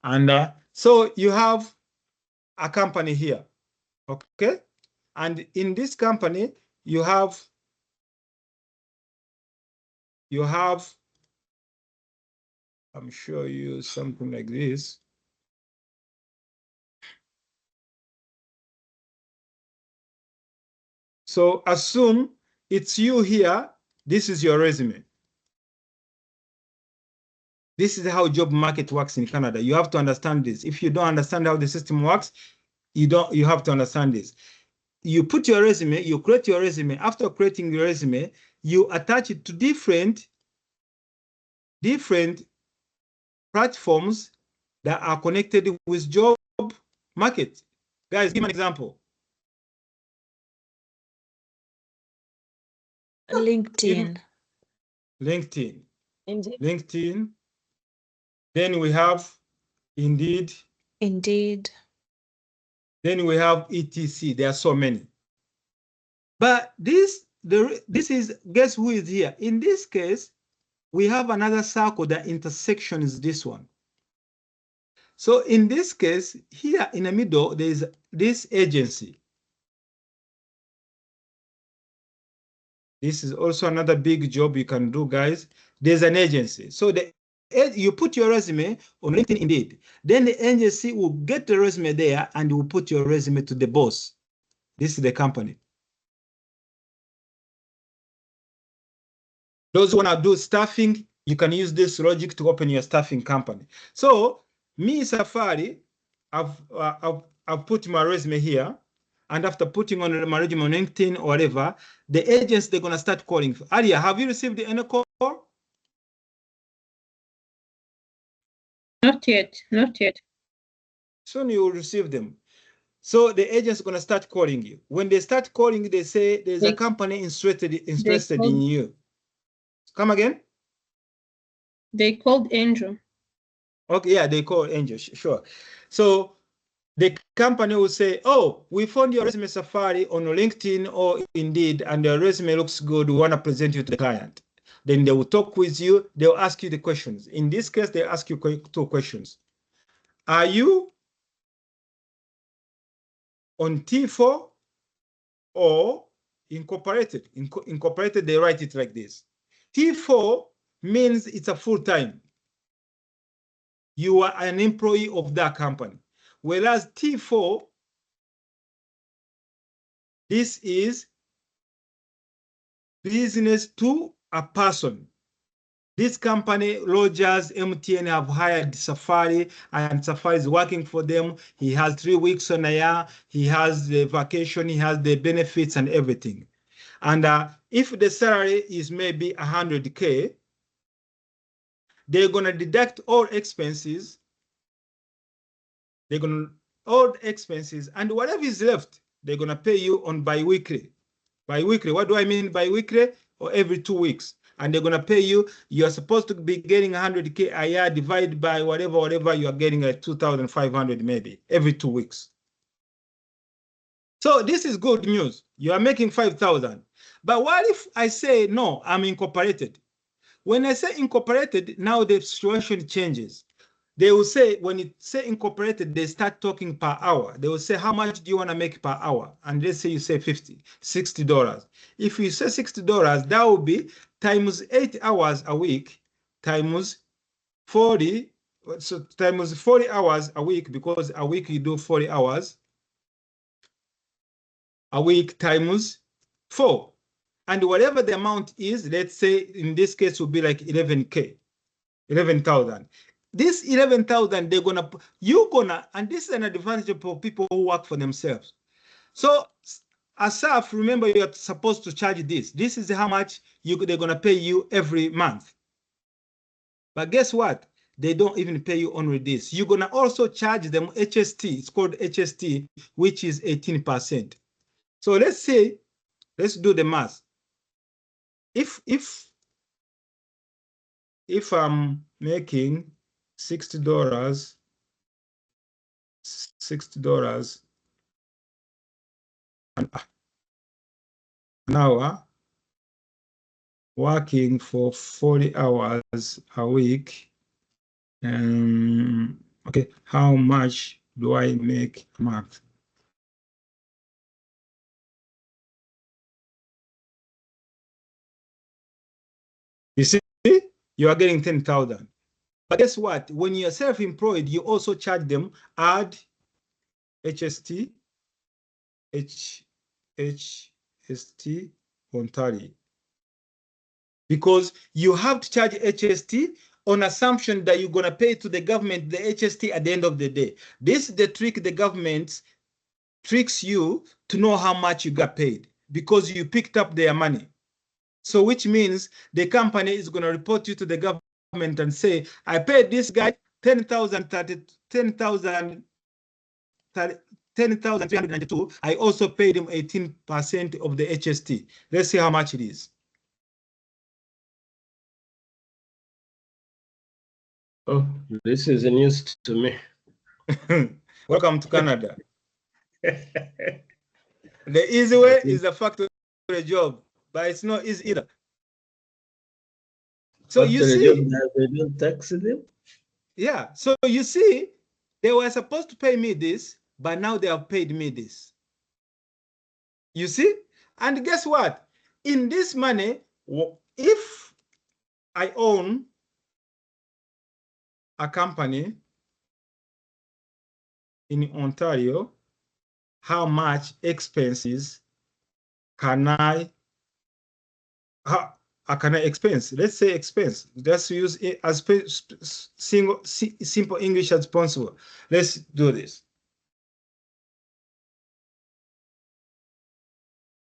And so you have a company here, okay? And in this company, you have I'm sure you something like this. So assume it's you here. This is your resume. This is how job market works in Canada. You have to understand this. If you don't understand how the system works, you have to understand this. You put your resume, you create your resume. After creating your resume, you attach it to different platforms that are connected with job market. Guys, give me an example. LinkedIn. LinkedIn. Then we have Indeed. Then we have ETC. There are so many. But this is, guess who is here? In this case, we have another circle. The intersection is this one. So in this case, here in the middle, there is this agency. This is also another big job you can do, guys. There's an agency. So you put your resume on LinkedIn Indeed. Then the agency will get the resume there and will put your resume to the boss. This is the company. Those who want to do staffing, you can use this logic to open your staffing company. So me, Safari, I've put my resume here. And after putting on my resume on LinkedIn or whatever, the agents, they're going to start calling. Aria, have you received any call? Not yet. Soon you will receive them. So the agents are going to start calling you. When they start calling, they say there's a company interested in you. Come again? They called Angel. Okay, yeah, they call Angel, sure. So the company will say, oh, we found your resume, Safari, on LinkedIn or Indeed, and your resume looks good. We want to present you to the client. Then they will talk with you. They'll ask you the questions. In this case, they ask you 2 questions. Are you on T4 or incorporated? Incorporated, they write it like this. T4 means it's a full-time. You are an employee of that company. Whereas T4, this is business to a person. This company, Rogers, MTN, have hired Safari, and Safari is working for them. He has 3 weeks on a year. He has the vacation. He has the benefits and everything. And if the salary is maybe 100K, they're going to deduct all expenses. All expenses, and whatever is left, they're going to pay you on bi-weekly. Bi-weekly, what do I mean bi-weekly? Or every 2 weeks. And they're going to pay you. You're supposed to be getting 100K a year, divided by whatever you are getting at 2,500 maybe every 2 weeks. So this is good news. You are making 5,000. But what if I say, no, I'm incorporated? When I say incorporated, now the situation changes. They will say, when you say incorporated, they start talking per hour. They will say, how much do you want to make per hour? And let's say you say $60. If you say $60, that will be times 8 hours a week, times 40. So times 40 hours a week, because a week you do 40 hours. A week times 4. And whatever the amount is, let's say in this case will be like 11K, 11,000. This 11,000, and this is an advantage for people who work for themselves. So Asaf, remember, you're supposed to charge this. This is how much they're going to pay you every month. But guess what? They don't even pay you only this. You're going to also charge them HST. It's called HST, which is 18%. So let's do the math. If I'm making $60, an hour, working for 40 hours a week. Okay, how much do I make a month? You see, you are getting 10,000. But guess what? When you're self-employed, you also charge them, add HST, HST Ontario. Because you have to charge HST on assumption that you're going to pay to the government the HST at the end of the day. This is the trick the government tricks you to know how much you got paid because you picked up their money. So which means the company is going to report you to the government and say, I paid this guy 10,392. I also paid him 18% of the HST. Let's see how much it is. Oh, this is news to me. Welcome to Canada. The easy way is a factory job, but it's not easy either. So you see, they don't tax them? Yeah, so you see, they were supposed to pay me this, but now they have paid me this. You see? And guess what? In this money, if I own a company in Ontario, how much expenses can I expense? Let's say expense. Let's use it as simple English as possible. Let's do this.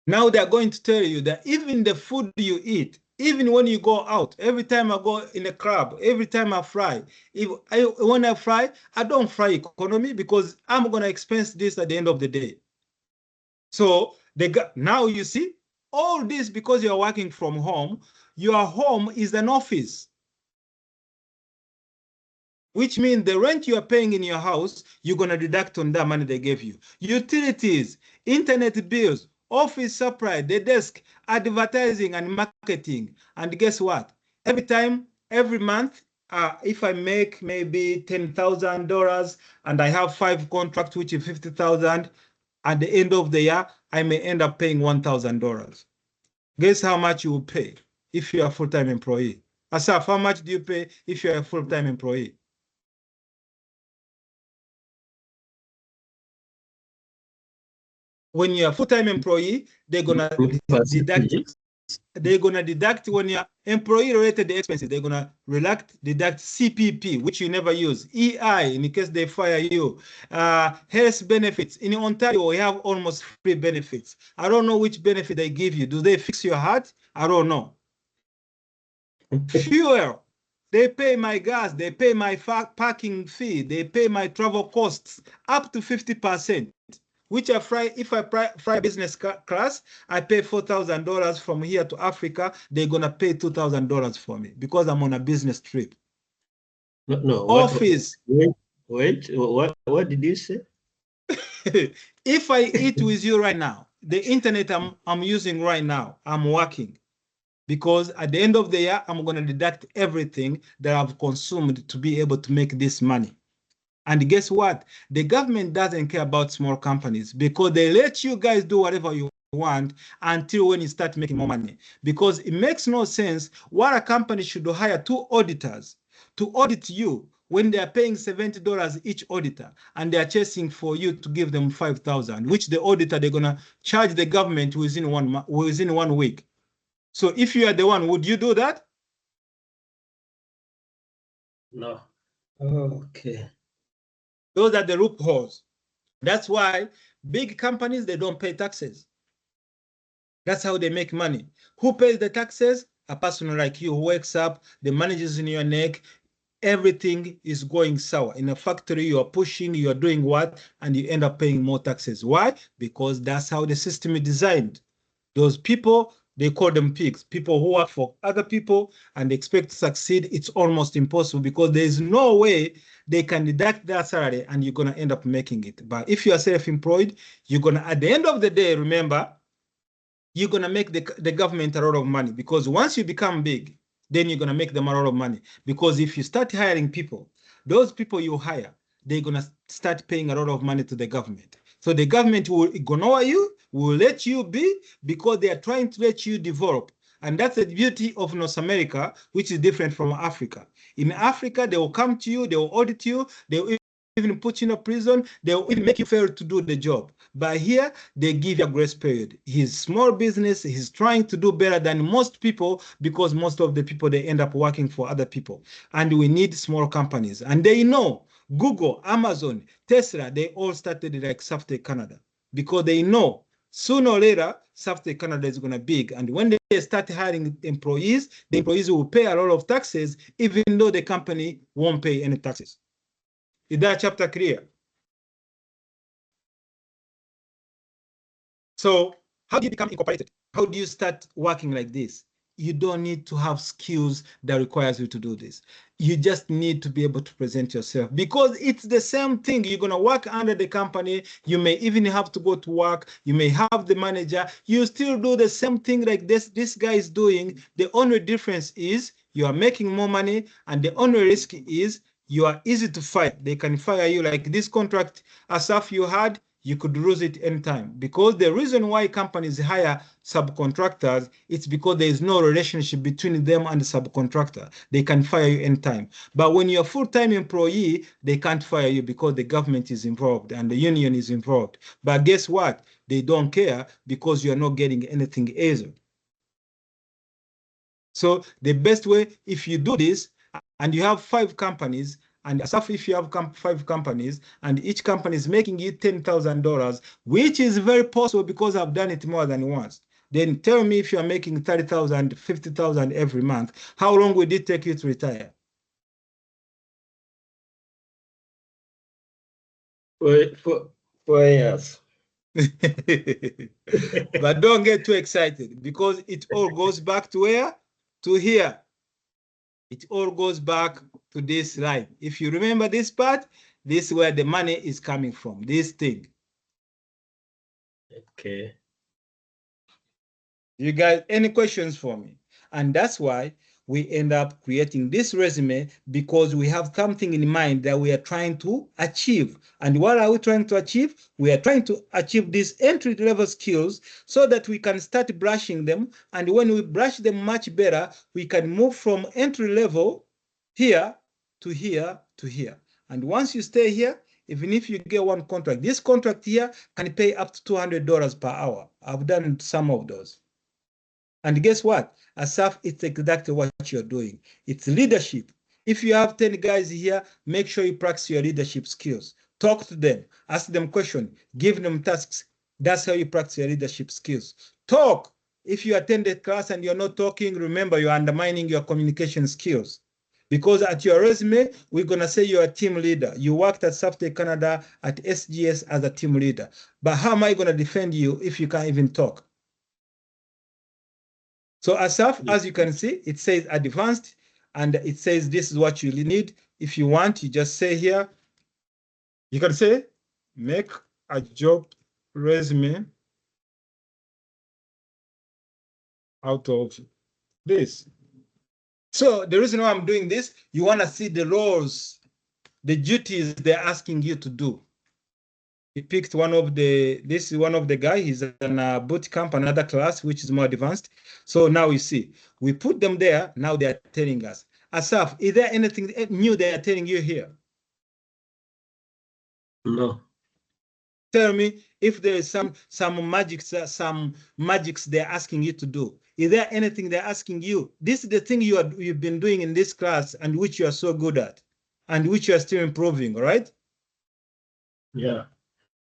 Now they're going to tell you that even the food you eat, even when you go out, every time I go in a club, every time I fly, when I fly, I don't fly economy because I'm going to expense this at the end of the day. So now you see, all this because you're working from home, your home is an office. Which means the rent you are paying in your house, you're going to deduct on that money they gave you. Utilities, internet bills, office supply, the desk, advertising and marketing. And guess what? Every month, if I make maybe $10,000 and I have 5 contracts, which is 50,000, at the end of the year, I may end up paying $1,000. Guess how much you will pay if you're a full-time employee? Asaf, how much do you pay if you're a full-time employee? When you're a full-time employee, they're gonna deduct when you're employee-related expenses. They're gonna deduct CPP, which you never use, EI in case they fire you, health benefits. In Ontario, we have almost free benefits. I don't know which benefit they give you. Do they fix your heart? I don't know. Fuel. They pay my gas. They pay my parking fee. They pay my travel costs up to 50%. Which if I fly business class, I pay $4,000 from here to Africa. They're gonna pay $2,000 for me because I'm on a business trip. No. Office. Wait. What did you say? If I eat with you right now, the internet I'm using right now, I'm working. Because at the end of the year, I'm gonna deduct everything that I've consumed to be able to make this money. And guess what? The government doesn't care about small companies because they let you guys do whatever you want until when you start making more money. Because it makes no sense why a company should hire 2 auditors to audit you when they are paying $70 each auditor and they are chasing for you to give them $5,000, which the auditor, they're going to charge the government within 1 week. So if you are the one, would you do that? No. Okay. Those are the loopholes. That's why big companies, they don't pay taxes. That's how they make money. Who pays the taxes? A person like you who wakes up, the manager's in your neck, everything is going sour. In a factory, you are pushing, you are doing what, and you end up paying more taxes. Why? Because that's how the system is designed. Those people They call them pigs, people who work for other people and expect to succeed. It's almost impossible because there's no way they can deduct their salary and you're going to end up making it. But if you are self-employed, you're going to, at the end of the day, remember, you're going to make the government a lot of money, because once you become big, then you're going to make them a lot of money. Because if you start hiring people, those people you hire, they're going to start paying a lot of money to the government. So the government will ignore you, will let you be, because they are trying to let you develop. And that's the beauty of North America, which is different from Africa. In Africa, they will come to you, they will audit you, they will even put you in a prison, they will even make you fail to do the job. But here, they give you a grace period. He's small business, he's trying to do better than most people, because most of the people, they end up working for other people. And we need small companies. And they know Google, Amazon, Tesla, they all started like Saftech Canada, because they know sooner or later, Saftech Canada is going to be big. And when they start hiring employees, the employees will pay a lot of taxes, even though the company won't pay any taxes. Is that chapter clear? So how do you become incorporated? How do you start working like this? You don't need to have skills that requires you to do this. You just need to be able to present yourself, because it's the same thing. You're going to work under the company. You may even have to go to work. You may have the manager. You still do the same thing like this guy is doing. The only difference is you are making more money, and the only risk is you are easy to fire. They can fire you. Like this contract, Asaf, you had, you could lose it anytime. Because the reason why companies hire subcontractors, it's because there is no relationship between them and the subcontractor. They can fire you anytime. But when you're a full-time employee, they can't fire you because the government is involved and the union is involved. But guess what? They don't care, because you're not getting anything either. So the best way, if you do this, and you have 5 companies, and if you have 5 companies, and each company is making you $10,000, which is very possible because I've done it more than once. Then tell me, if you are making 30,000, 50,000 every month, how long would it take you to retire? Wait, 4 years. But don't get too excited, because it all goes back to where? To here. It all goes back to this line. If you remember this part, this is where the money is coming from, this thing. Okay. You guys, any questions for me? And that's why we end up creating this resume, because we have something in mind that we are trying to achieve. And what are we trying to achieve? We are trying to achieve these entry-level skills so that we can start brushing them. And when we brush them much better, we can move from entry-level here to here to here. And once you stay here, even if you get one contract, this contract here can pay up to $200 per hour. I've done some of those. And guess what? Asaf, it's exactly what you're doing. It's leadership. If you have 10 guys here, make sure you practice your leadership skills. Talk to them, ask them questions, give them tasks. That's how you practice your leadership skills. Talk. If you attend the class and you're not talking, remember you're undermining your communication skills. Because at your resume, we're going to say you're a team leader. You worked at Saftech Canada at SGS as a team leader. But how am I going to defend you if you can't even talk? So Asaf, as you can see, it says advanced, and it says this is what you need. If you want, you just say here, you can say, make a job resume out of this. So the reason why I'm doing this, you want to see the roles, the duties they're asking you to do. He picked one of the, this is one of the guy, he's in a boot camp, another class, which is more advanced. So now you see, we put them there, now they're telling us. Asaf, is there anything new they are telling you here? No. Tell me if there is some magics they're asking you to do. Is there anything they're asking you? This is the thing you've been doing in this class and which you are so good at and which you are still improving, all right? Yeah.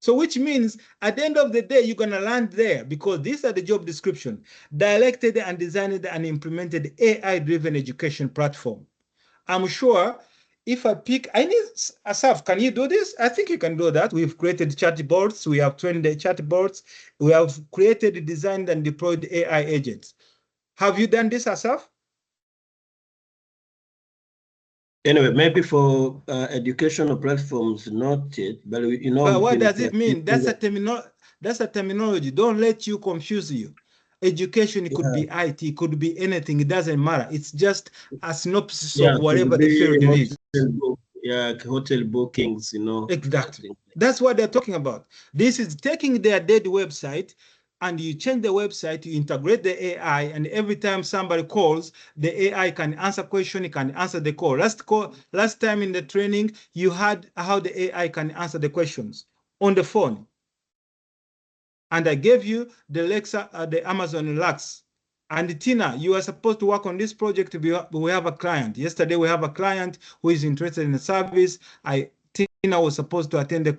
So which means at the end of the day, you're going to land there because these are the job description. Directed and designed and implemented AI-driven education platform. I'm sure if I pick, I need Asaf, can you do this? I think you can do that. We've created chatbots. We have trained the chatbots. We have created, designed, and deployed AI agents. Have you done this, Asaf? Anyway, maybe for educational platforms, not yet, but you know. But what does it mean? That's a terminology. Don't let you confuse you. Education could be IT, it could be anything. It doesn't matter. It's just a synopsis of whatever the field is. Hotel bookings, you know. Exactly. That's what they're talking about. This is taking their dead website and you change the website, you integrate the AI, and every time somebody calls, the AI can answer question, it can answer the call. Last time in the training, you had how the AI can answer the questions on the phone. And I gave you the Alexa, the Amazon Lex. And Tina, you are supposed to work on this project. We have a client. Yesterday, we have a client who is interested in the service. Tina was supposed to attend the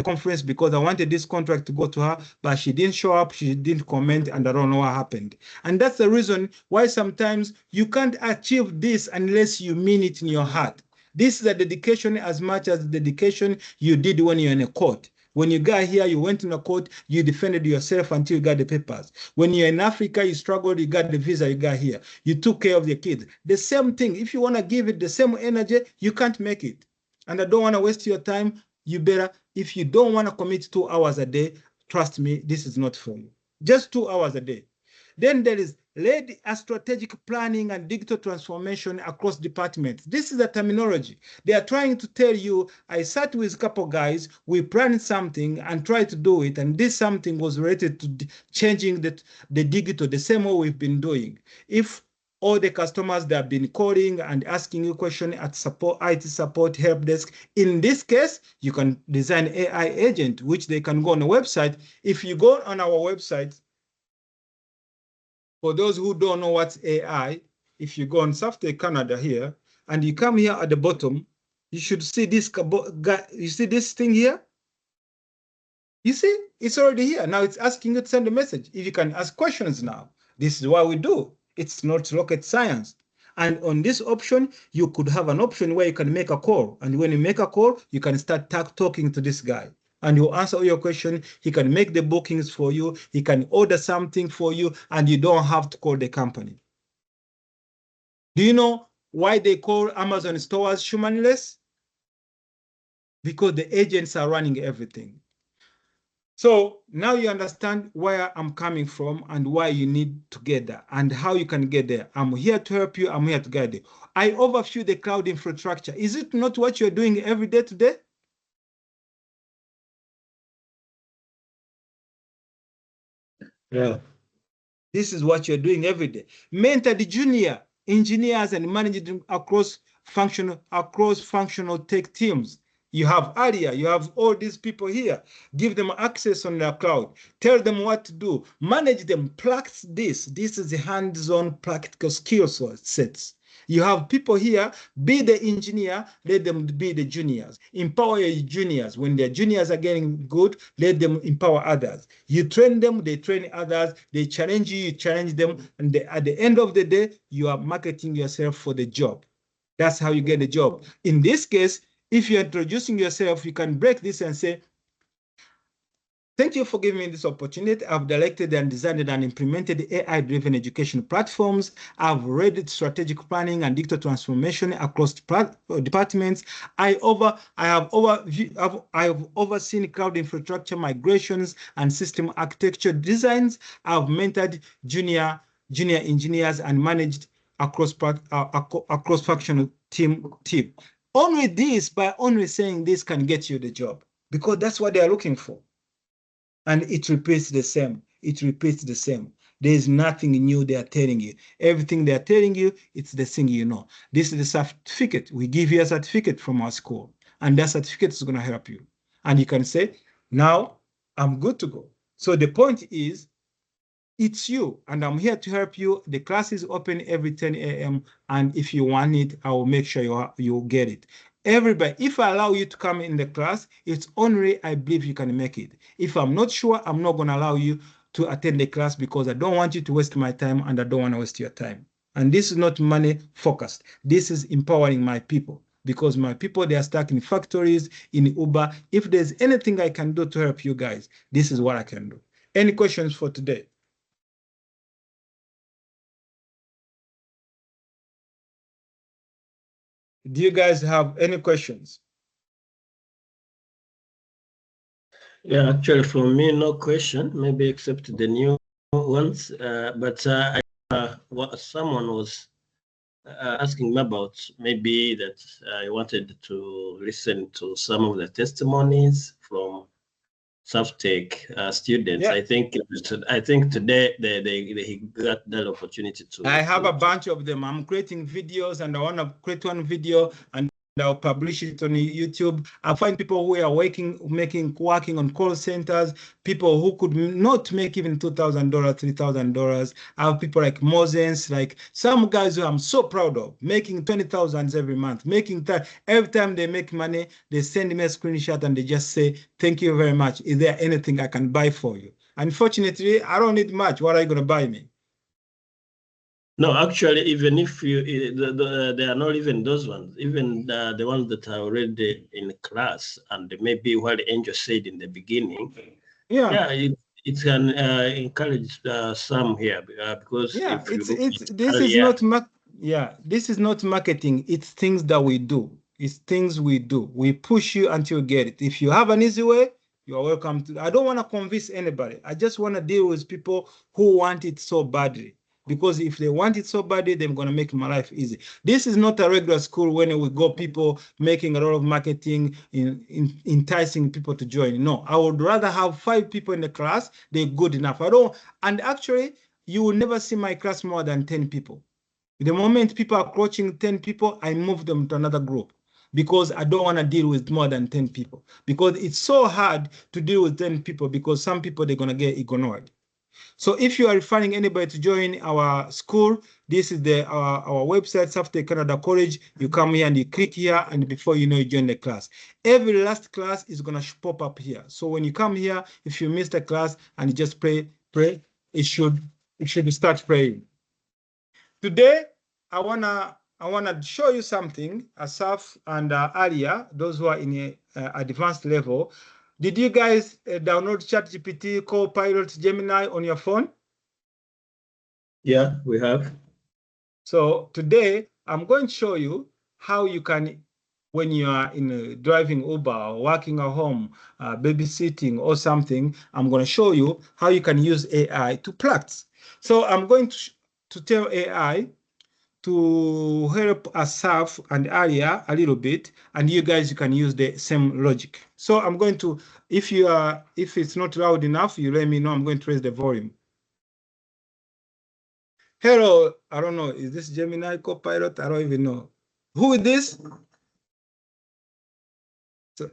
conference because I wanted this contract to go to her, but she didn't show up, she didn't comment, and I don't know what happened. And that's the reason why sometimes you can't achieve this unless you mean it in your heart. This is a dedication as much as the dedication you did when you're in a court. When you got here, you went in a court, you defended yourself until you got the papers. When you're in Africa, you struggled, you got the visa, you got here. You took care of the kids. The same thing. If you want to give it the same energy, you can't make it. And I don't want to waste your time. You better, if you don't want to commit 2 hours a day, trust me, this is not for you. Just 2 hours a day. Then there is led a strategic planning and digital transformation across departments. This is a terminology. They are trying to tell you, I sat with a couple guys, we planned something and tried to do it, and this something was related to changing the digital, the same way we've been doing. If all the customers that have been calling and asking you questions at support, IT support, help desk. In this case, you can design AI agent, which they can go on the website. If you go on our website, for those who don't know what's AI, if you go on Saftech Canada here, and you come here at the bottom, you should see this, you see this thing here? You see, it's already here. Now it's asking you to send a message. If you can ask questions now, this is what we do. It's not rocket science. And on this option, you could have an option where you can make a call. And when you make a call, you can start talking to this guy. And he'll answer all your questions. He can make the bookings for you. He can order something for you, and you don't have to call the company. Do you know why they call Amazon stores humanless? Because the agents are running everything. So now you understand where I'm coming from and why you need to get there and how you can get there. I'm here to help you. I'm here to guide you. I overview the cloud infrastructure. Is it not what you're doing every day today? Yeah. This is what you're doing every day. Mentor the junior engineers and manage them across functional tech teams. You have Aria, you have all these people here. Give them access on their cloud. Tell them what to do. Manage them. Practice this. This is the hands-on practical skill sets. You have people here, be the engineer, let them be the juniors. Empower your juniors. When their juniors are getting good, let them empower others. You train them, they train others, they challenge you, you challenge them, and at the end of the day, you are marketing yourself for the job. That's how you get the job. In this case, if you're introducing yourself, you can break this and say, thank you for giving me this opportunity. I've directed and designed and implemented AI-driven education platforms. I've read strategic planning and digital transformation across departments. I have overseen cloud infrastructure migrations and system architecture designs. I've mentored junior engineers and managed across functional team. Only this, by only saying this, can get you the job because that's what they are looking for. And it repeats the same. It repeats the same. There is nothing new they are telling you. Everything they are telling you, it's the thing you know. This is the certificate. We give you a certificate from our school, and that certificate is going to help you. And you can say, now I'm good to go. So the point is, it's you, and I'm here to help you. The class is open every 10 a.m. And if you want it, I will make sure you get it. Everybody, if I allow you to come in the class, it's only I believe you can make it. If I'm not sure, I'm not going to allow you to attend the class because I don't want you to waste my time and I don't want to waste your time. And this is not money focused. This is empowering my people. because my people, they are stuck in factories, in Uber. If there's anything I can do to help you guys, this is what I can do. Any questions for today? Do you guys have any questions? Yeah, actually, for me, no question, maybe except the new ones. What someone was asking me about, maybe that I wanted to listen to some of the testimonies from Saftech students. Yeah. I think today they got that opportunity to. I have a bunch of them. I'm creating videos, and I want to create one video and I'll publish it on YouTube. I find people who are working on call centers, people who could not make even $2,000, $3,000. I have people like Moses, like some guys who I'm so proud of, making 20,000 every month, making that every time they make money, they send me a screenshot and they just say, "Thank you very much. Is there anything I can buy for you?" Unfortunately, I don't need much. What are you going to buy me? No, actually, even if they are not even those ones, even the ones that are already in class, and maybe what Angel said in the beginning, it can encourage some here because this is not marketing. It's things that we do. It's things we do. We push you until you get it. If you have an easy way, you are welcome to. I don't want to convince anybody. I just want to deal with people who want it so badly. Because if they want it so badly, they're going to make my life easy. This is not a regular school when we go people making a lot of marketing, enticing people to join. No, I would rather have 5 people in the class. They're good enough. And actually, you will never see my class more than 10 people. The moment people are approaching 10 people, I move them to another group because I don't want to deal with more than 10 people. Because it's so hard to deal with 10 people because some people, they're going to get ignored. So if you are referring anybody to join our school, this is our website, Saftech Canada College. You come here and you click here, and before you know, you join the class. Every last class is going to pop up here. So when you come here, if you missed a class and you just pray, it should start praying. Today, I wanna show you something, Asaf and Alia, those who are in a advanced level. Did you guys download ChatGPT, Copilot, Gemini on your phone? Yeah, we have. So today, I'm going to show you how you can, when you are in driving Uber or working at home, babysitting or something, I'm going to show you how you can use AI to practice. So I'm going to tell AI to help Asaf and Alia a little bit, and you guys, you can use the same logic. So I'm going to, if it's not loud enough, you let me know. I'm going to raise the volume. Hello, I don't know, is this Gemini Copilot? I don't even know. Who is this?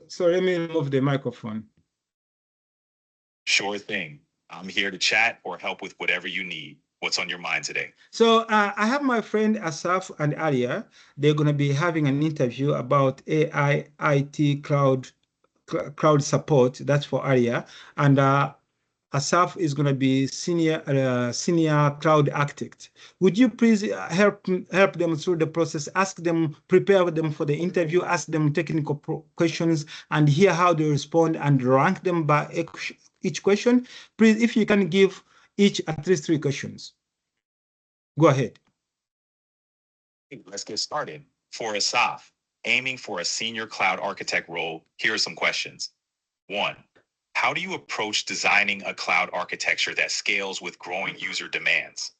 So let me move the microphone. Sure thing. I'm here to chat or help with whatever you need. What's on your mind today? So I have my friend Asaf and Alia. They're going to be having an interview about AI, IT, cloud support. That's for Alia. And Asaf is going to be senior cloud architect. Would you please help them through the process, prepare them for the interview, ask them technical questions, and hear how they respond and rank them by each question? Please, if you can give each at least 3 questions. Go ahead. Let's get started. For Asaf, aiming for a senior cloud architect role, here are some questions. 1. How do you approach designing a cloud architecture that scales with growing user demands?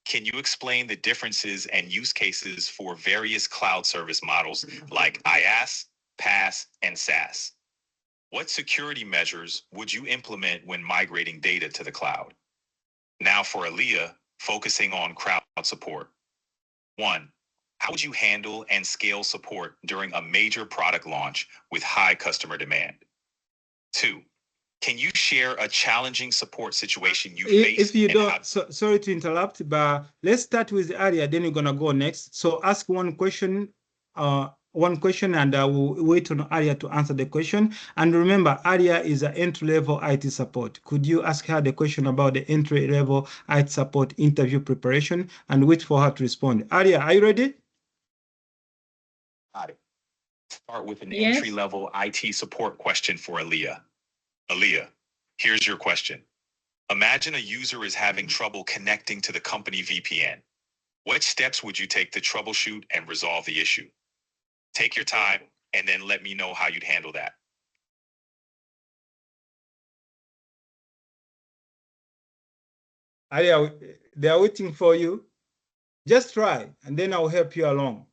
Can you explain the differences and use cases for various cloud service models like IaaS, PaaS, and SaaS? What security measures would you implement when migrating data to the cloud? Now for Aaliyah, focusing on crowd support. 1. How would you handle and scale support during a major product launch with high customer demand? 2. Can you share a challenging support situation you faced? If you don't, sorry to interrupt, but let's start with Alia, then you're gonna go next. So ask one question, and I will wait on Alia to answer the question. And remember, Alia is an entry-level IT support. Could you ask her the question about the entry-level IT support interview preparation and wait for her to respond? Alia, are you ready? Got it. Start with an Yes. entry-level IT support question for Aaliyah. Aaliyah, here's your question. Imagine a user is having trouble connecting to the company VPN. What steps would you take to troubleshoot and resolve the issue? Take your time and then let me know how you'd handle that. Alia, they are waiting for you. Just try, and then I'll help you along.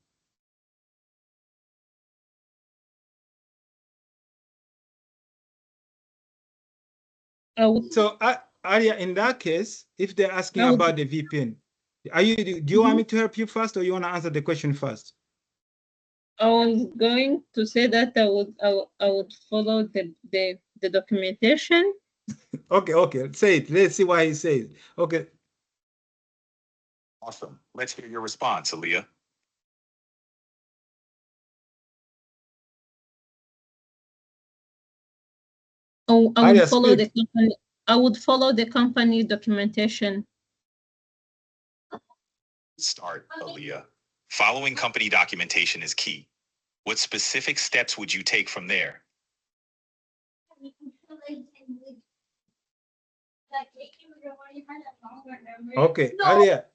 So, Alia, in that case, if they're asking about the VPN, do you want me to help you first, or you want to answer the question first? I was going to say that I would follow the documentation. Okay. Say it. Let's see why he says. Okay. Awesome. Let's hear your response, Aaliyah. Oh, I Alia, would follow speak. the company. I would follow the company documentation. Start, Aaliyah. Following company documentation is key. What specific steps would you take from there? Okay, Alia,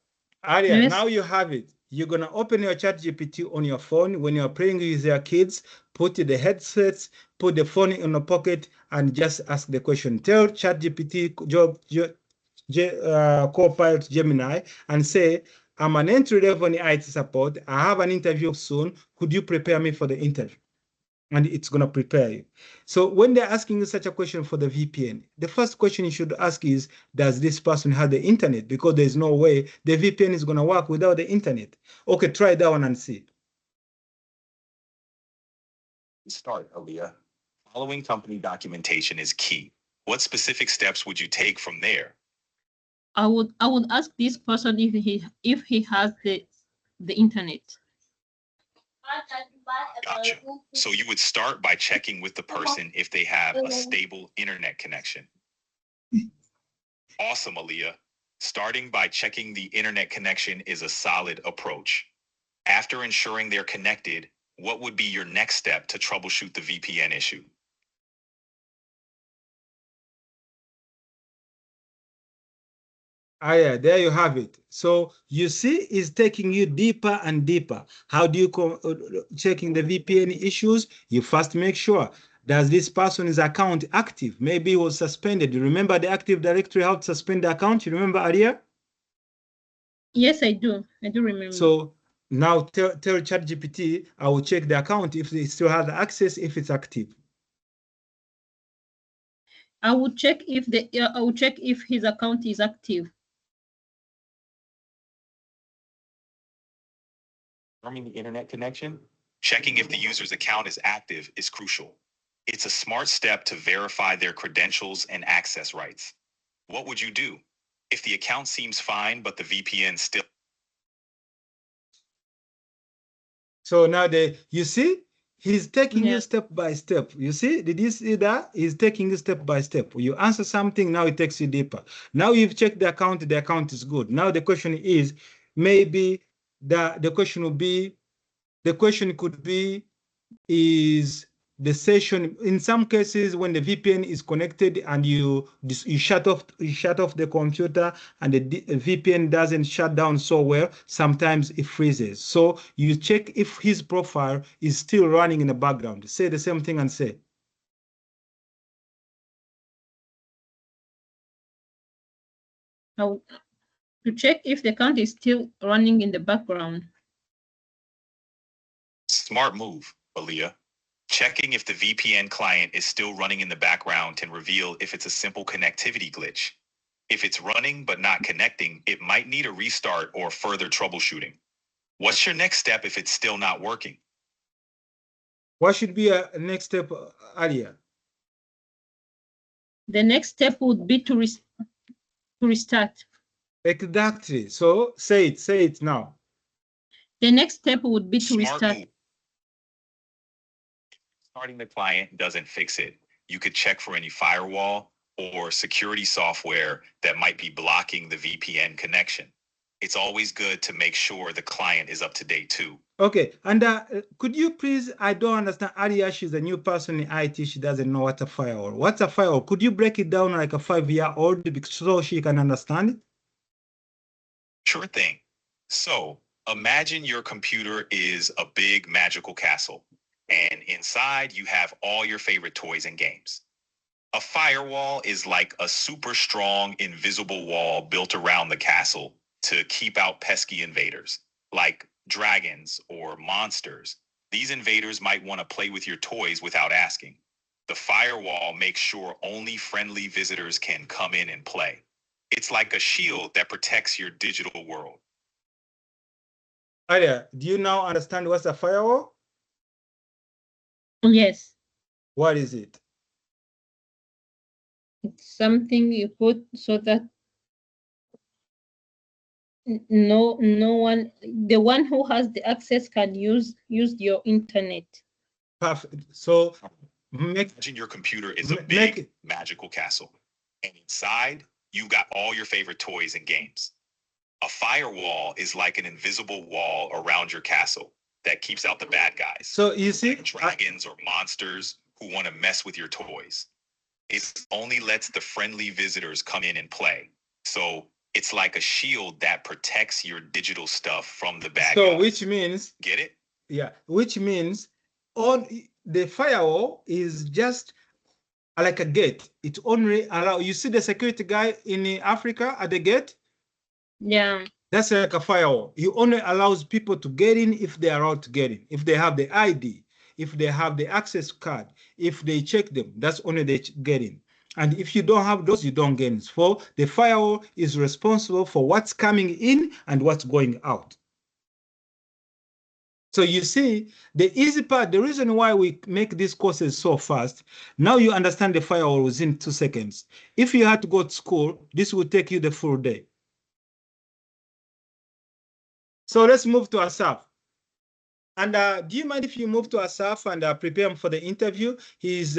Yes. now you have it. You're gonna open your ChatGPT on your phone when you're playing with your kids. Put the headsets, put the phone in the pocket, and just ask the question. Tell ChatGPT, Copilot Gemini, and say, "I'm an entry-level in IT support. I have an interview soon. Could you prepare me for the interview?" And it's going to prepare you. So when they're asking you such a question for the VPN, the first question you should ask is, does this person have the internet? Because there's no way the VPN is going to work without the internet. Okay, try that one and see. Start, Aaliyah. Following company documentation is key. What specific steps would you take from there? I would ask this person if he has the internet. Gotcha. So you would start by checking with the person if they have a stable internet connection. Awesome, Aaliyah. Starting by checking the internet connection is a solid approach. After ensuring they're connected, what would be your next step to troubleshoot the VPN issue? Yeah, there you have it. So you see, it's taking you deeper and deeper. How do you checking the VPN issues? You first make sure, does this person's account active? Maybe it was suspended. You remember the Active Directory helped suspend the account? You remember earlier? Yes, I do. I do remember. So now tell ChatGPT, I will check the account if they still have access, if it's active. I would check if his account is active. Confirming the internet connection, checking if the user's account is active is crucial. It's a smart step to verify their credentials and access rights. What would you do if the account seems fine, but the VPN still? So now you see, he's taking you step by step. You see, did you see that? He's taking you step by step. You answer something, now it takes you deeper. Now you've checked the account is good. Now the question is, maybe the question could be, is the session, in some cases when the VPN is connected and you shut off the computer and the VPN doesn't shut down so well, sometimes it freezes. So you check if his profile is still running in the background. Say the same thing and say. To check if the account is still running in the background. Smart move, Aaliyah. Checking if the VPN client is still running in the background can reveal if it's a simple connectivity glitch. If it's running but not connecting, it might need a restart or further troubleshooting. What's your next step if it's still not working? What should be a next step, Alia? The next step would be to restart. Exactly. So say it now. The next step would be to Smart restart. move. Starting the client doesn't fix it. You could check for any firewall or security software that might be blocking the VPN connection. It's always good to make sure the client is up to date too. Okay, and could you please, I don't understand, Alia, she's a new person in IT, she doesn't know what a firewall. What's a firewall? Could you break it down like a 5-year-old so she can understand it? Sure thing. So imagine your computer is a big magical castle, and inside you have all your favorite toys and games. A firewall is like a super strong, invisible wall built around the castle to keep out pesky invaders, like dragons or monsters. These invaders might want to play with your toys without asking. The firewall makes sure only friendly visitors can come in and play. It's like a shield that protects your digital world. Alia, do you now understand what's a firewall? Yes, What is it? it's something you put so that no one, the one who has the access can use your internet. Perfect. So Imagine your computer is a big magical castle, and inside you got all your favorite toys and games. A firewall is like an invisible wall around your castle that keeps out the bad guys. So you see, like dragons or monsters who want to mess with your toys. It only lets the friendly visitors come in and play. So it's like a shield that protects your digital stuff from the bad guys. so which means, Get it? yeah, which means on the firewall is just like a gate. It only allow, you see the security guy in Africa at the gate? Yeah. That's like a firewall. He only allows people to get in if they are allowed to get in, if they have the ID, if they have the access card, if they check them, that's only they get in. And if you don't have those, you don't get in. So the firewall is responsible for what's coming in and what's going out. So you see, the easy part, the reason why we make these courses so fast, now you understand the firewall within 2 seconds. If you had to go to school, this would take you the full day. So let's move to Asaf. And do you mind if you move to Asaf and prepare him for the interview? He's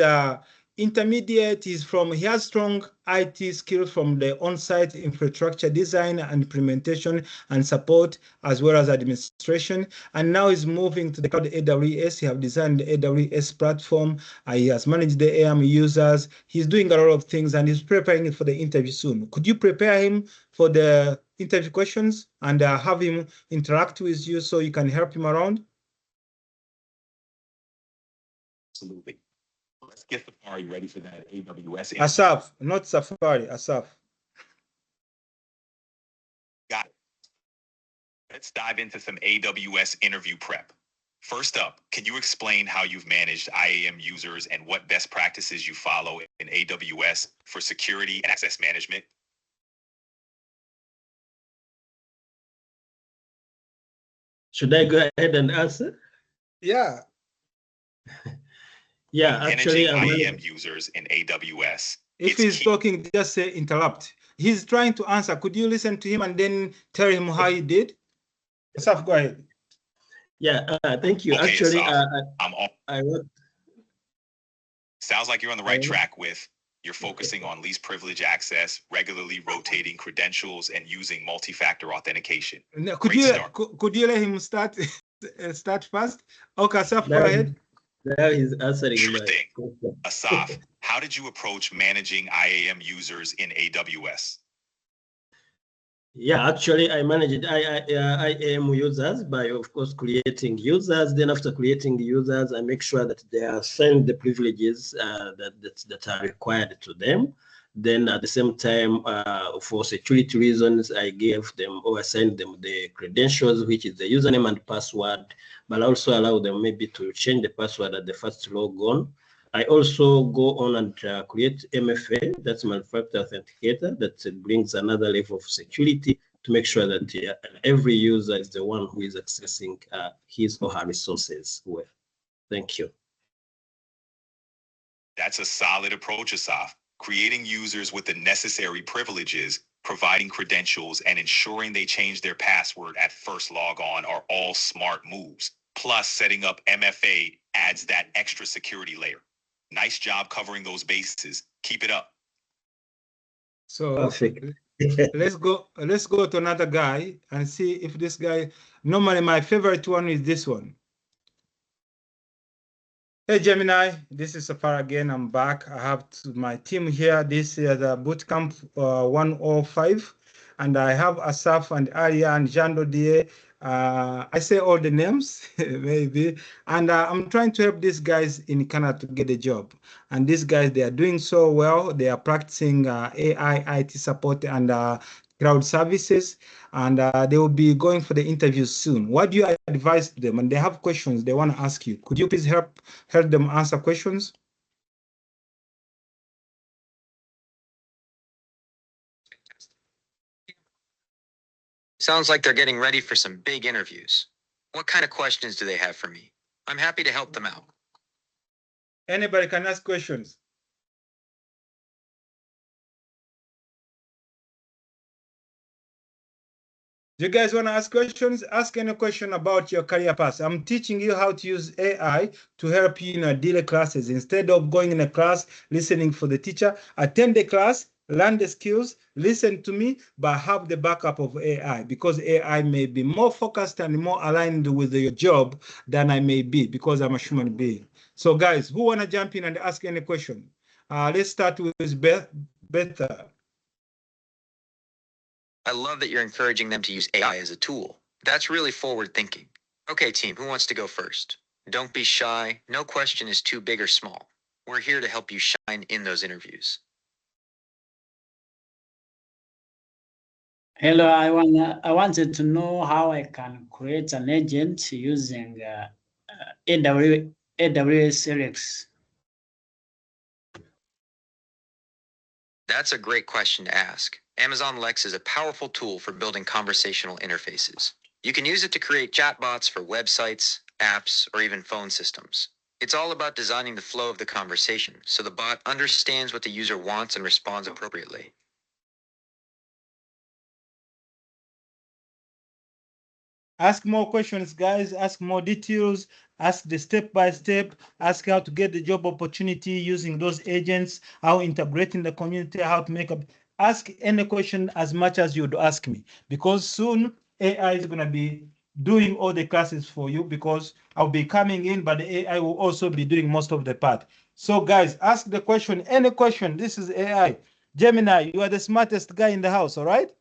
intermediate. He has strong IT skills from the on-site infrastructure design and implementation and support, as well as administration. And now he's moving to the cloud AWS. He has designed the AWS platform. He has managed the AM users. He's doing a lot of things, and he's preparing it for the interview soon. Could you prepare him for the interview questions and have him interact with you so you can help him around? Absolutely. Let's get Safari ready for that AWS. Asaf, not Safari, Asaf. Got it. Let's dive into some AWS interview prep. First up, can you explain how you've managed IAM users and what best practices you follow in AWS for security and access management? Should I go ahead and answer? Yeah. Yeah, actually, managing IAM users in AWS. If he's talking, just say interrupt. He's trying to answer. Could you listen to him and then tell him how he did? Asaf, go ahead. Yeah, thank you. Okay, Actually, Asaf, sounds like you're on the right track with you're focusing on least privilege access, regularly rotating credentials, and using multi-factor authentication. No, could you let him start first? Okay, Asaf, go ahead. Now he's answering. Sure thing. Asaf, how did you approach managing IAM users in AWS? Yeah, actually, I managed IAM users by, of course, creating users. Then after creating users, I make sure that they are assigned the privileges that are required to them. Then at the same time, for security reasons, I gave them or assigned them the credentials, which is the username and password, but I also allow them maybe to change the password at the first logon. I also go on and create MFA, that's multi-factor authenticator, that brings another level of security to make sure that every user is the one who is accessing his or her resources well. Thank you. That's a solid approach, Asaf. Creating users with the necessary privileges, providing credentials, and ensuring they change their password at first logon are all smart moves. Plus, setting up MFA adds that extra security layer. Nice job covering those bases. Keep it up. So perfect. Let's go to another guy and see if this guy. Normally, my favorite one is this one. Hey Gemini, this is Safar again. I'm back. I have my team here. This is the Bootcamp 105, and I have Asaf and Arya and Jean Dodier. I say all the names, maybe. And I'm trying to help these guys in Canada to get a job. And these guys, they are doing so well. They are practicing AI, IT support, and cloud services, and they will be going for the interviews soon. What do you advise them? And they have questions they want to ask you. Could you please help them answer questions? Sounds like they're getting ready for some big interviews. What kind of questions do they have for me? I'm happy to help them out. Anybody can ask questions. Do you guys want to ask questions? Ask any question about your career path. I'm teaching you how to use AI to help you in your daily classes. Instead of going in a class, listening for the teacher, attend the class, learn the skills, listen to me, but have the backup of AI, because AI may be more focused and more aligned with your job than I may be, because I'm a human being. So guys, who want to jump in and ask any question? Let's start with Beth. I love that you're encouraging them to use AI as a tool. That's really forward thinking. Okay, team, who wants to go first? Don't be shy. No question is too big or small. We're here to help you shine in those interviews. Hello, I wanted to know how I can create an agent using AWS Rex. That's a great question to ask. Amazon Lex is a powerful tool for building conversational interfaces. You can use it to create chatbots for websites, apps, or even phone systems. It's all about designing the flow of the conversation so the bot understands what the user wants and responds appropriately. Ask more questions, guys. Ask more details. Ask the step-by-step. Ask how to get the job opportunity using those agents, how integrating the community, how to make up. Ask any question as much as you'd ask me, because soon AI is going to be doing all the classes for you, because I'll be coming in, but the AI will also be doing most of the part. So guys, ask the question, any question. This is AI. Gemini, you are the smartest guy in the house, all right?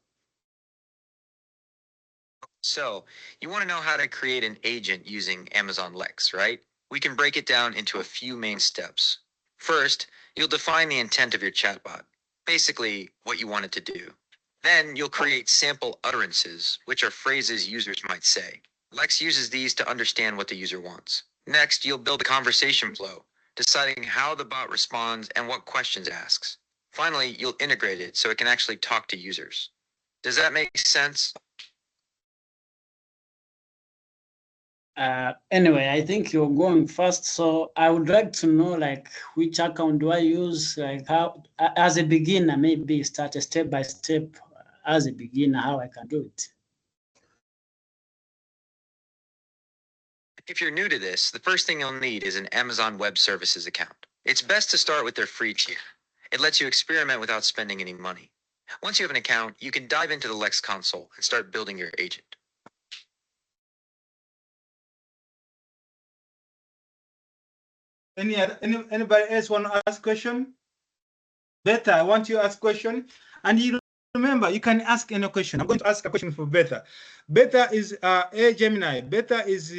So, you want to know how to create an agent using Amazon Lex, right? We can break it down into a few main steps. First, you'll define the intent of your chatbot, basically what you want it to do. Then you'll create sample utterances, which are phrases users might say. Lex uses these to understand what the user wants. Next, you'll build a conversation flow, deciding how the bot responds and what questions it asks. Finally, you'll integrate it so it can actually talk to users. Does that make sense? Anyway, I think you're going fast, so I would like to know, like, which account do I use, like how, as a beginner, maybe start a step by step as a beginner, how I can do it. If you're new to this, the first thing you'll need is an Amazon Web Services account. It's best to start with their free tier. It lets you experiment without spending any money. Once you have an account, you can dive into the Lex console and start building your agent. Anybody else want to ask question? Beta, I want you to ask question. And you remember, you can ask any question. I'm going to ask a question for Beta. Beta is a Gemini. Beta is,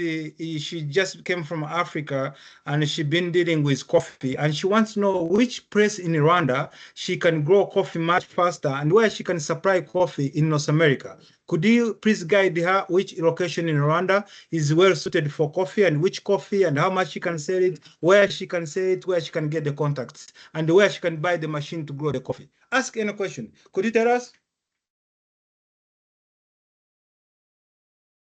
she just came from Africa and she's been dealing with coffee. And she wants to know which place in Rwanda she can grow coffee much faster and where she can supply coffee in North America. Could you please guide her which location in Rwanda is well suited for coffee, and which coffee and how much she can sell it, where she can sell it, where she can get the contacts, and where she can buy the machine to grow the coffee? Ask any question. Could you tell us?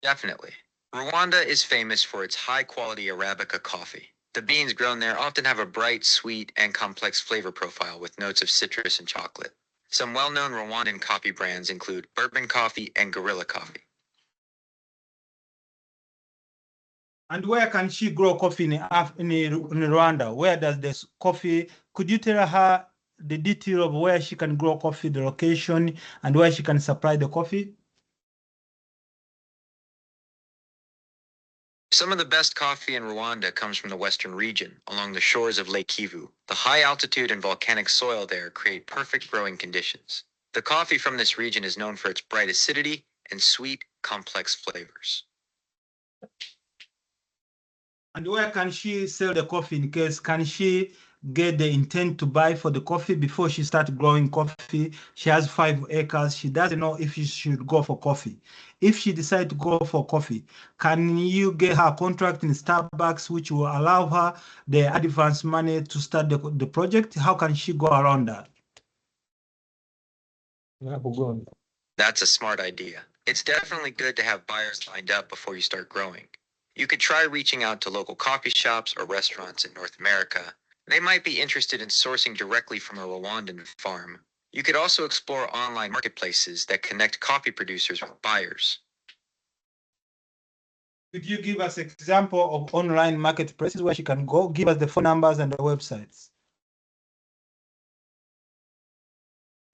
Definitely. Rwanda is famous for its high-quality Arabica coffee. The beans grown there often have a bright, sweet, and complex flavor profile with notes of citrus and chocolate. Some well-known Rwandan coffee brands include Bourbon Coffee and Gorilla Coffee. And where can she grow coffee in Rwanda? Where does this coffee? Could you tell her the detail of where she can grow coffee, the location, and where she can supply the coffee? Some of the best coffee in Rwanda comes from the western region, along the shores of Lake Kivu. The high altitude and volcanic soil there create perfect growing conditions. The coffee from this region is known for its bright acidity and sweet, complex flavors. And where can she sell the coffee in case? Can she get the intent to buy for the coffee before she starts growing coffee? She has 5 acres. She doesn't know if she should go for coffee. If she decides to go for coffee, can you get her contract in Starbucks, which will allow her the advance money to start the project? How can she go around that? That's a smart idea. It's definitely good to have buyers lined up before you start growing. You could try reaching out to local coffee shops or restaurants in North America. They might be interested in sourcing directly from a Rwandan farm. You could also explore online marketplaces that connect coffee producers with buyers. Could you give us an example of online marketplaces where she can go? Give us the phone numbers and the websites.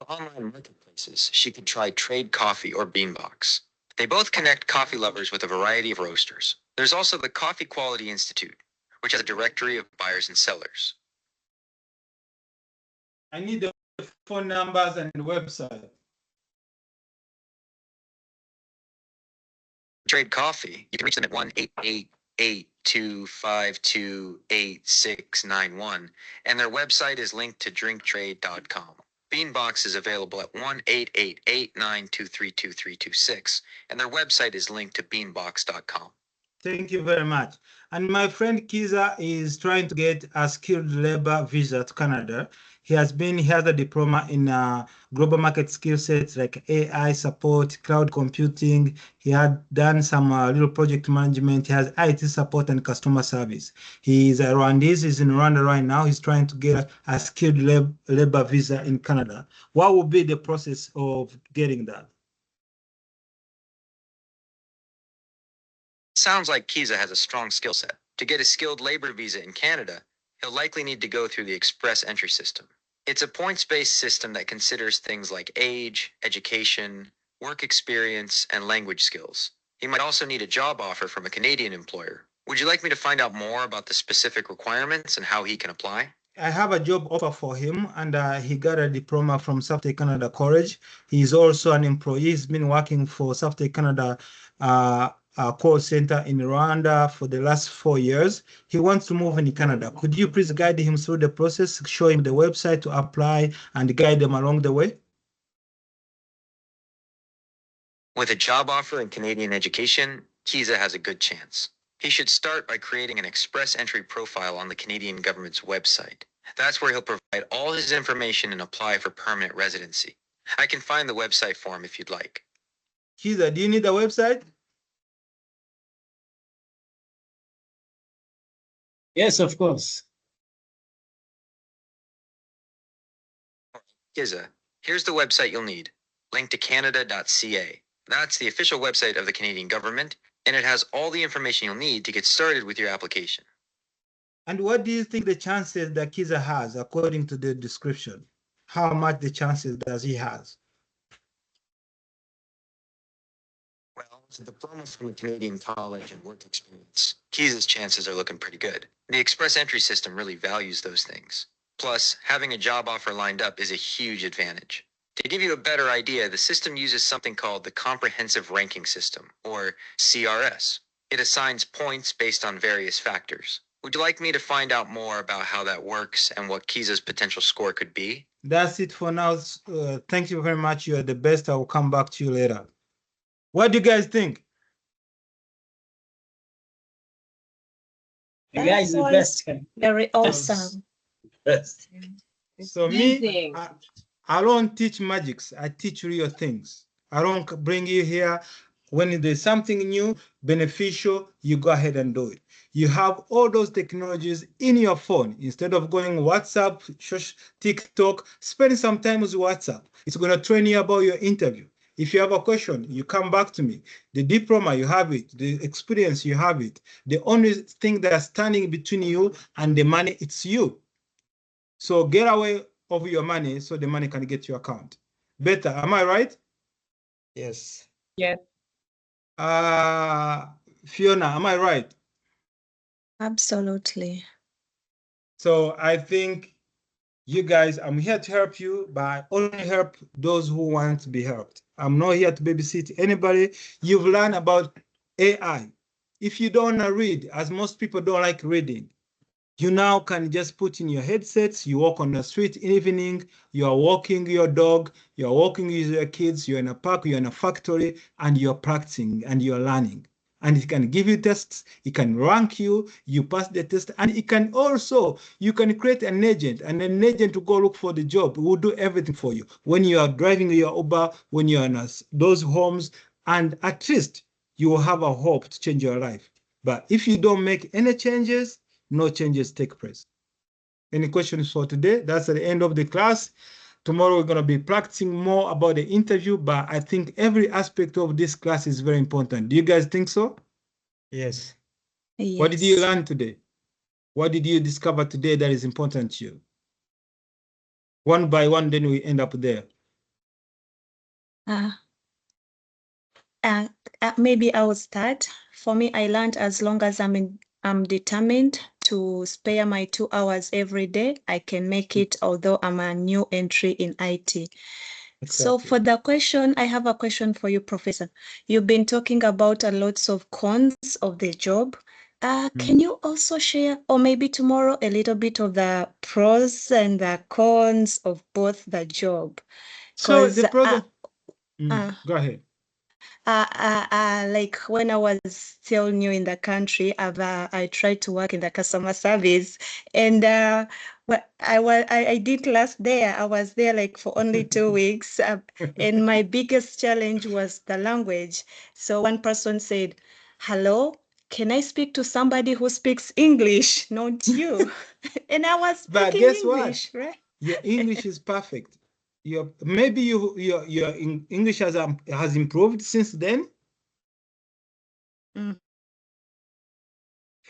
Online marketplaces, she could try Trade Coffee or Beanbox. They both connect coffee lovers with a variety of roasters. There's also the Coffee Quality Institute, which has a directory of buyers and sellers. I need the phone numbers and the website. Trade Coffee, you can reach them at 1-888-252-8691, and their website is linked to drinktrade.com. Beanbox is available at 1-888-923-2326, and their website is linked to beanbox.com. Thank you very much. And my friend Kiza is trying to get a skilled labor visa to Canada. He has a diploma in global market skill sets like AI support, cloud computing. He had done some little project management. He has IT support and customer service. He is a Rwandese. He's in Rwanda right now. He's trying to get a skilled labor visa in Canada. What would be the process of getting that? Sounds like Kiza has a strong skill set. To get a skilled labor visa in Canada, he'll likely need to go through the express entry system. It's a points-based system that considers things like age, education, work experience, and language skills. He might also need a job offer from a Canadian employer. Would you like me to find out more about the specific requirements and how he can apply? I have a job offer for him, and he got a diploma from Saftech Canada College. He's also an employee. He's been working for Saftech Canada call center in Rwanda for the last 4 years. He wants to move in Canada. Could you please guide him through the process, show him the website to apply, and guide them along the way? With a job offer in Canadian education, Kiza has a good chance. He should start by creating an express entry profile on the Canadian government's website. That's where he'll provide all his information and apply for permanent residency. I can find the website for him if you'd like. Kiza, do you need a website? Yes, of course. Kiza, here's the website you'll need, linked to canada.ca. That's the official website of the Canadian government, and it has all the information you'll need to get started with your application. And what do you think the chances that Kiza has, according to the description? How much the chances does he has? Well, with a diploma from a Canadian college and work experience, Kiza's chances are looking pretty good. The express entry system really values those things. Plus, having a job offer lined up is a huge advantage. To give you a better idea, the system uses something called the Comprehensive Ranking System, or CRS. It assigns points based on various factors. Would you like me to find out more about how that works and what Kiza's potential score could be? That's it for now. Thank you very much. You are the best. I will come back to you later. What do you guys think? You guys the best. Very awesome. Yes. So me, I don't teach magics. I teach real things. I don't bring you here. When there's something new, beneficial, you go ahead and do it. You have all those technologies in your phone. Instead of going WhatsApp, TikTok, spend some time with WhatsApp. It's going to train you about your interview. If you have a question, you come back to me. The diploma, you have it. The experience, you have it. The only thing that's standing between you and the money, it's you. So get away of your money so the money can get to your account. Better, am I right? Yes. Yes. Fiona, am I right? Absolutely. So I think you guys, I'm here to help you, but I only help those who want to be helped. I'm not here to babysit anybody. You've learned about AI. If you don't want to read, as most people don't like reading, you now can just put in your headsets, you walk on the street evening, you are walking your dog, you are walking with your kids, you're in a park, you're in a factory, and you're practicing and you're learning. And it can give you tests, it can rank you, you pass the test, and it can also, you can create an agent, and an agent to go look for the job, will do everything for you. When you are driving your Uber, when you're in those homes, and at least you will have a hope to change your life. But if you don't make any changes, no changes take place. Any questions for today? That's at the end of the class. Tomorrow we're going to be practicing more about the interview, but I think every aspect of this class is very important. Do you guys think so? Yes. Yes. What did you learn today? What did you discover today that is important to you? One by one, then we end up there. Maybe I will start. For me, I learned as long as I'm determined to spare my 2 hours every day, I can make it, although I'm a new entry in IT. So for the question, I have a question for you, Professor. You've been talking about a lots of cons of the job. Can you also share, or maybe tomorrow, a little bit of the pros and the cons of both the job? So the pros go ahead. Like when I was still new in the country, I tried to work in the customer service, and I did last there. I was there like for only 2 weeks, and my biggest challenge was the language. So one person said, "Hello, can I speak to somebody who speaks English, not you?" And I was speaking But guess English, what? right? Your English is perfect. Maybe your English has improved since then.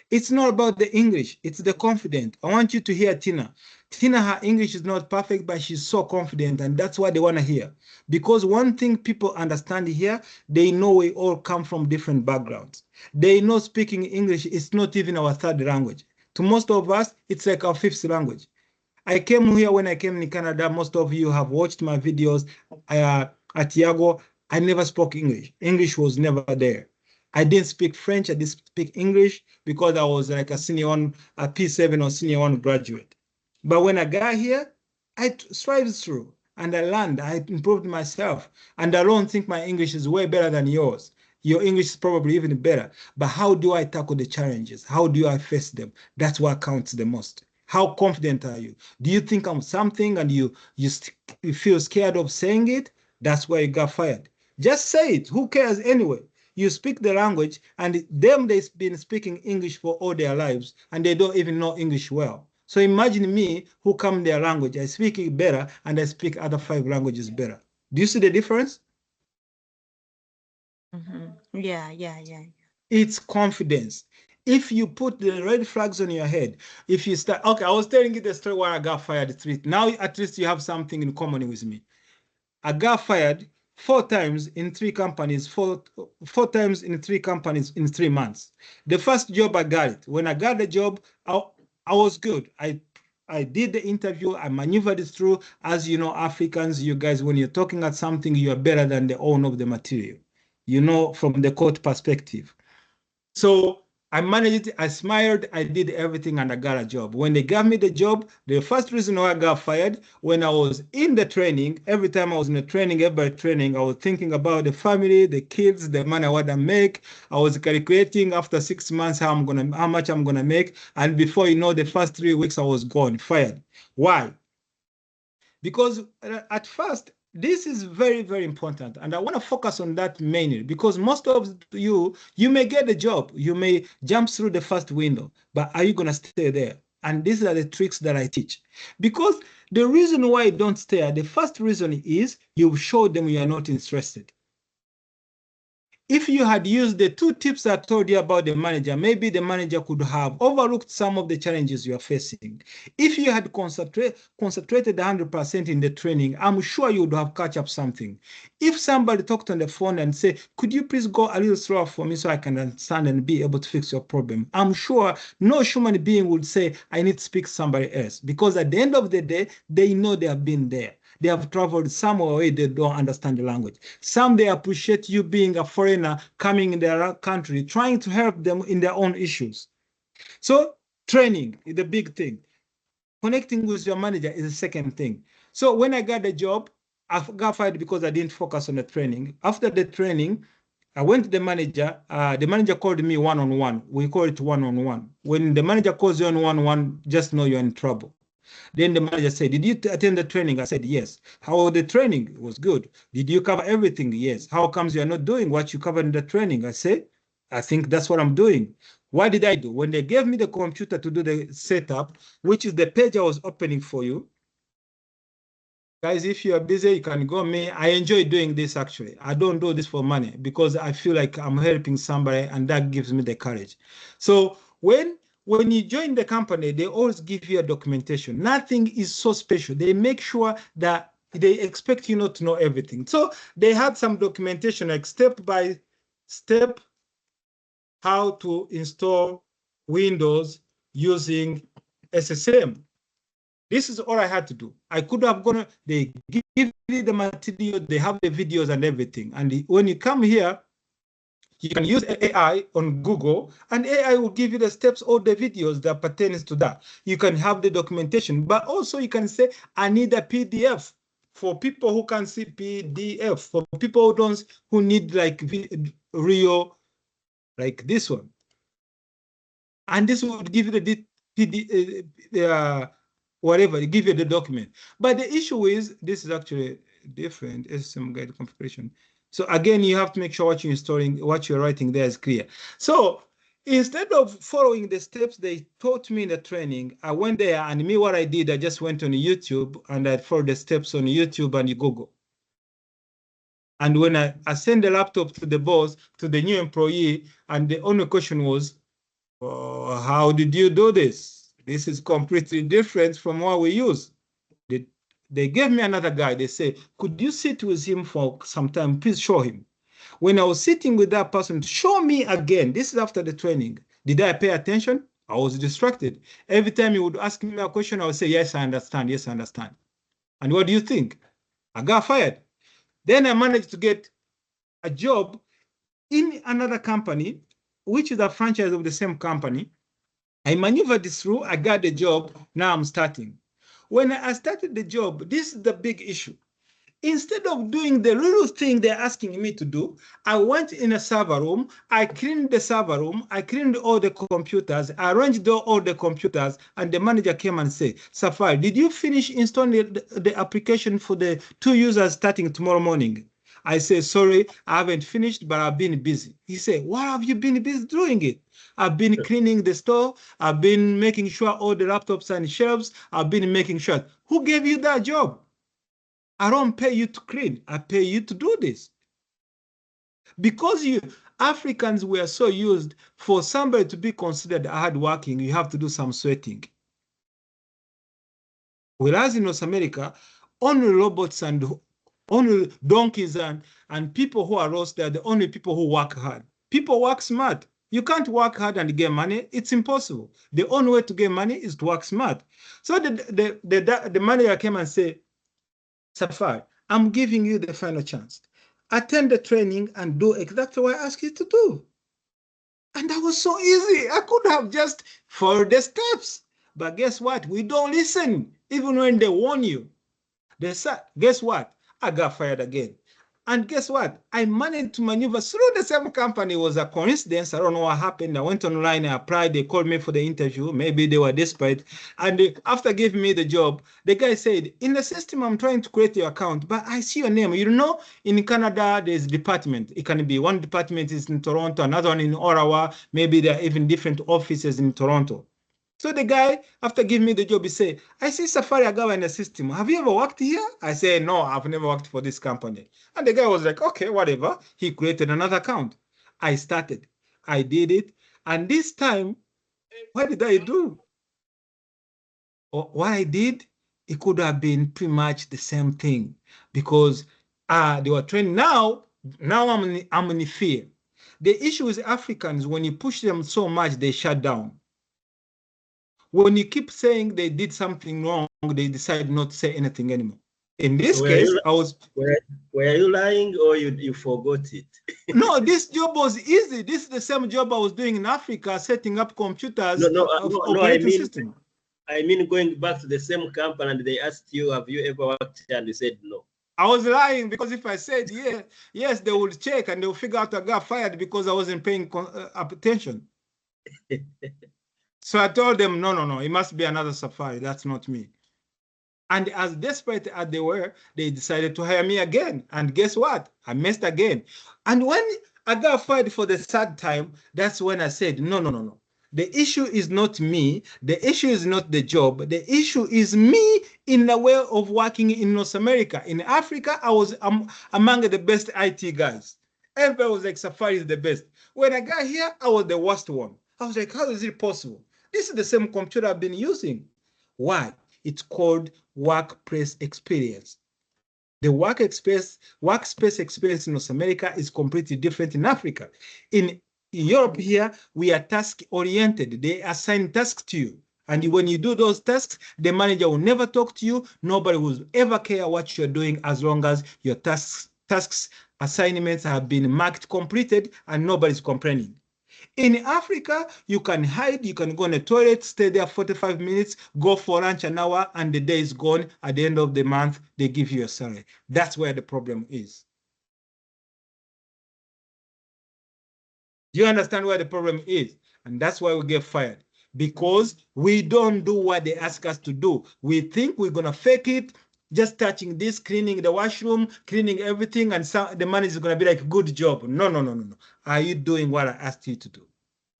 It's not about the English, it's the confident. I want you to hear Tina. Tina, her English is not perfect, but she's so confident, and that's what they want to hear. Because one thing people understand here, they know we all come from different backgrounds. They know speaking English is not even our third language. To most of us, it's like our fifth language. I came here when I came in Canada. Most of you have watched my videos at Yago. I never spoke English. English was never there. I didn't speak French. I didn't speak English because I was like a senior one, a P7 or senior one graduate. But when I got here, I strived through and I learned. I improved myself. And I don't think my English is way better than yours. Your English is probably even better. But how do I tackle the challenges? How do I face them? That's what counts the most. How confident are you? Do you think I'm something and you feel scared of saying it? That's why you got fired. Just say it. Who cares anyway? You speak the language, and they've been speaking English for all their lives, and they don't even know English well. So imagine me who come their language. I speak it better, and I speak other 5 languages better. Do you see the difference? Yeah. It's confidence. If you put the red flags on your head, if you start, okay, I was telling you the story where I got fired. Now at least you have something in common with me. I got fired 4 times in 3 companies, four times in 3 companies in 3 months. The first job I got it. When I got the job, I was good. I did the interview. I maneuvered it through. As you know, Africans, you guys, when you're talking at something, you are better than the owner of the material. You know, from the court perspective. So I managed it, I smiled, I did everything, and I got a job. When they gave me the job, the first reason why I got fired, when I was in the training, every time I was in the training, every training, I was thinking about the family, the kids, the money I want to make. I was calculating after 6 months how much I'm gonna make. And before you know, the first 3 weeks I was gone, fired. Why? Because at first, this is very, very important. And I want to focus on that mainly because most of you may get the job. You may jump through the first window, but are you going to stay there? And these are the tricks that I teach. Because the reason why you don't stay, the first reason is you show them you are not interested. If you had used the 2 tips I told you about the manager, maybe the manager could have overlooked some of the challenges you are facing. If you had concentrated 100% in the training, I'm sure you would have catch up something. If somebody talked on the phone and say, could you please go a little slower for me so I can understand and be able to fix your problem? I'm sure no human being would say, I need to speak to somebody else, because at the end of the day, they know they have been there. They have traveled somewhere where they don't understand the language. Some, they appreciate you being a foreigner coming in their country, trying to help them in their own issues. So training is the big thing. Connecting with your manager is the second thing. So when I got the job, I got fired because I didn't focus on the training. After the training, I went to the manager. The manager called me one-on-one. We call it one-on-one. When the manager calls you on one-on-one, just know you're in trouble. Then the manager said, did you attend the training? I said, yes. How was the training? It was good. Did you cover everything? Yes. How comes you're not doing what you covered in the training? I said, I think that's what I'm doing. What did I do? When they gave me the computer to do the setup, which is the page I was opening for you, guys, if you are busy, you can go me. I enjoy doing this, actually. I don't do this for money because I feel like I'm helping somebody, and that gives me the courage. So when you join the company, they always give you a documentation. Nothing is so special. They make sure that they expect you not to know everything. So they had some documentation, like step by step, how to install Windows using SSM. This is all I had to do. I could have gone, they give you the material, they have the videos and everything. And when you come here, you can use AI on Google, and AI will give you the steps or the videos that pertains to that. You can have the documentation, but also you can say, I need a PDF for people who can see PDF, for people who need like real, like this one. And this would give you the PDF, whatever, give you the document. But the issue is, this is actually different, SSM guide configuration. So again, you have to make sure what you're installing, what you're writing there is clear. So instead of following the steps they taught me in the training, I went there, and what I did, I just went on YouTube and I followed the steps on YouTube and Google. And when I sent the laptop to the boss, to the new employee, and the only question was, how did you do this? This is completely different from what we use. They gave me another guy. They say, could you sit with him for some time? Please show him. When I was sitting with that person, show me again. This is after the training. Did I pay attention? I was distracted. Every time he would ask me a question, I would say, yes, I understand. Yes, I understand. And what do you think? I got fired. Then I managed to get a job in another company, which is a franchise of the same company. I maneuvered this through, I got the job, now I'm starting. When I started the job, this is the big issue. Instead of doing the little thing they're asking me to do, I went in a server room, I cleaned the server room, I cleaned all the computers, I arranged all the computers, and the manager came and said, Safari, did you finish installing the application for the 2 users starting tomorrow morning? I said, sorry, I haven't finished, but I've been busy. He said, what have you been busy doing it? I've been cleaning the store. I've been making sure all the laptops and shelves. I've been making sure. Who gave you that job? I don't pay you to clean. I pay you to do this. Because you Africans were so used, for somebody to be considered hardworking, you have to do some sweating. Whereas in North America, only robots and only donkeys and people who are roasted are the only people who work hard. People work smart. You can't work hard and get money. It's impossible. The only way to get money is to work smart. So the manager came and said, Safari, I'm giving you the final chance. Attend the training and do exactly what I asked you to do. And that was so easy. I could have just followed the steps. But guess what? We don't listen, even when they warn you. They said, guess what? I got fired again. And guess what? I managed to maneuver through the same company. It was a coincidence. I don't know what happened. I went online, I applied. They called me for the interview. Maybe they were desperate. And after giving me the job, the guy said, in the system, I'm trying to create your account, but I see your name. You know, in Canada, there's a department. It can be one department is in Toronto, another one in Ottawa. Maybe there are even different offices in Toronto. So the guy, after giving me the job, he said, I see Safari Agawa in the system. Have you ever worked here? I said, no, I've never worked for this company. And the guy was like, okay, whatever. He created another account. I started. I did it. And this time, what did I do? What I did, it could have been pretty much the same thing because they were trained. Now I'm in fear. The issue with Africans, when you push them so much, they shut down. When you keep saying they did something wrong, they decide not to say anything anymore. In this case, I was... Were you lying or you forgot it? No, this job was easy. This is the same job I was doing in Africa, setting up computers, operating system. I mean, going back to the same company and they asked you, have you ever worked here? And you said no. I was lying because if I said yes, they would check and they will figure out I got fired because I wasn't paying attention. So I told them, no, it must be another Safari. That's not me. And as desperate as they were, they decided to hire me again. And guess what? I missed again. And when I got fired for the third time, that's when I said, no. The issue is not me. The issue is not the job. The issue is me in the way of working in North America. In Africa, I was among the best IT guys. Everybody was like, Safari is the best. When I got here, I was the worst one. I was like, how is it possible? This is the same computer I've been using. Why? It's called workplace experience. The workspace experience in North America is completely different in Africa. In Europe here, we are task-oriented. They assign tasks to you. And when you do those tasks, the manager will never talk to you. Nobody will ever care what you're doing as long as your tasks, assignments have been marked completed and nobody's complaining. In Africa, you can hide, you can go in the toilet, stay there 45 minutes, go for lunch an hour, and the day is gone. At the end of the month, they give you a salary. That's where the problem is. Do you understand where the problem is? And that's why we get fired. Because we don't do what they ask us to do. We think we're going to fake it, just touching this, cleaning the washroom, cleaning everything, and the money is going to be like, good job. No. Are you doing what I asked you to do?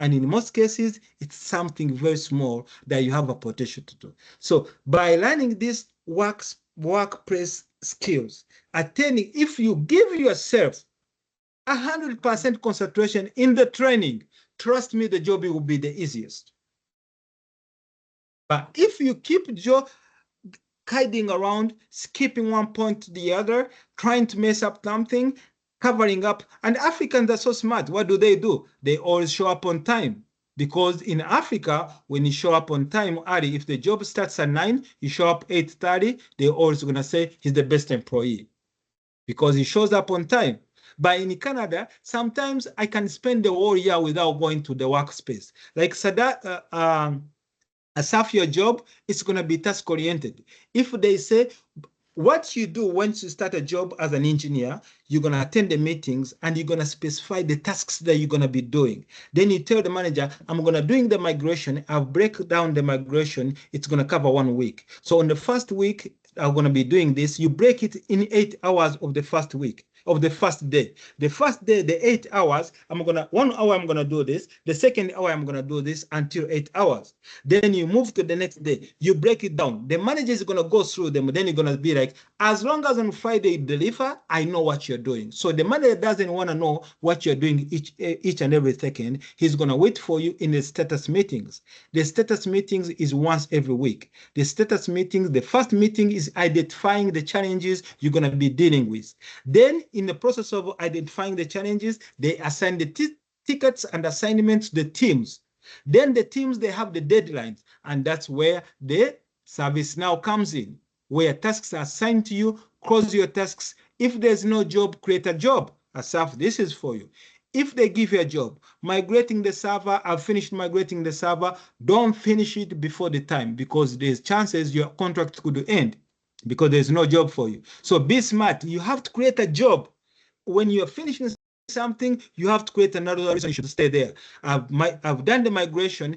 And in most cases, it's something very small that you have a potential to do. So by learning these workplace skills, attending, if you give yourself 100% concentration in the training, trust me, the job will be the easiest. But if you keep kiting around, skipping one point to the other, trying to mess up something, covering up, and Africans are so smart. What do? They always show up on time. Because in Africa, when you show up on time early, if the job starts at 9, you show up 8:30, they're always going to say he's the best employee because he shows up on time. But in Canada, sometimes I can spend the whole year without going to the workspace. Like Asaf, your job is going to be task-oriented. If they say, what you do once you start a job as an engineer, you're going to attend the meetings and you're going to specify the tasks that you're going to be doing. Then you tell the manager, I'm going to doing the migration. I'll break down the migration. It's going to cover 1 week. So on the first week, I'm going to be doing this. You break it in 8 hours of the first week. Of the first day. The first day, the 8 hours, 1 hour I'm gonna do this. The second hour I'm gonna do this until 8 hours. Then you move to the next day. You break it down. The manager is gonna go through them. Then you're gonna be like, as long as on Friday you deliver, I know what you're doing. So the manager doesn't want to know what you're doing each and every second. He's gonna wait for you in the status meetings. The status meetings is once every week. The status meetings, the first meeting is identifying the challenges you're gonna be dealing with. Then in the process of identifying the challenges, they assign the tickets and assignments to the teams. Then the teams, they have the deadlines, and that's where the service now comes in, where tasks are assigned to you, close your tasks. If there's no job, create a job. Asaf, this is for you. If they give you a job, migrating the server, I've finished migrating the server, don't finish it before the time because there's chances your contract could end because there's no job for you. So be smart. You have to create a job. When you're finishing something, you have to create another reason you should stay there. I've done the migration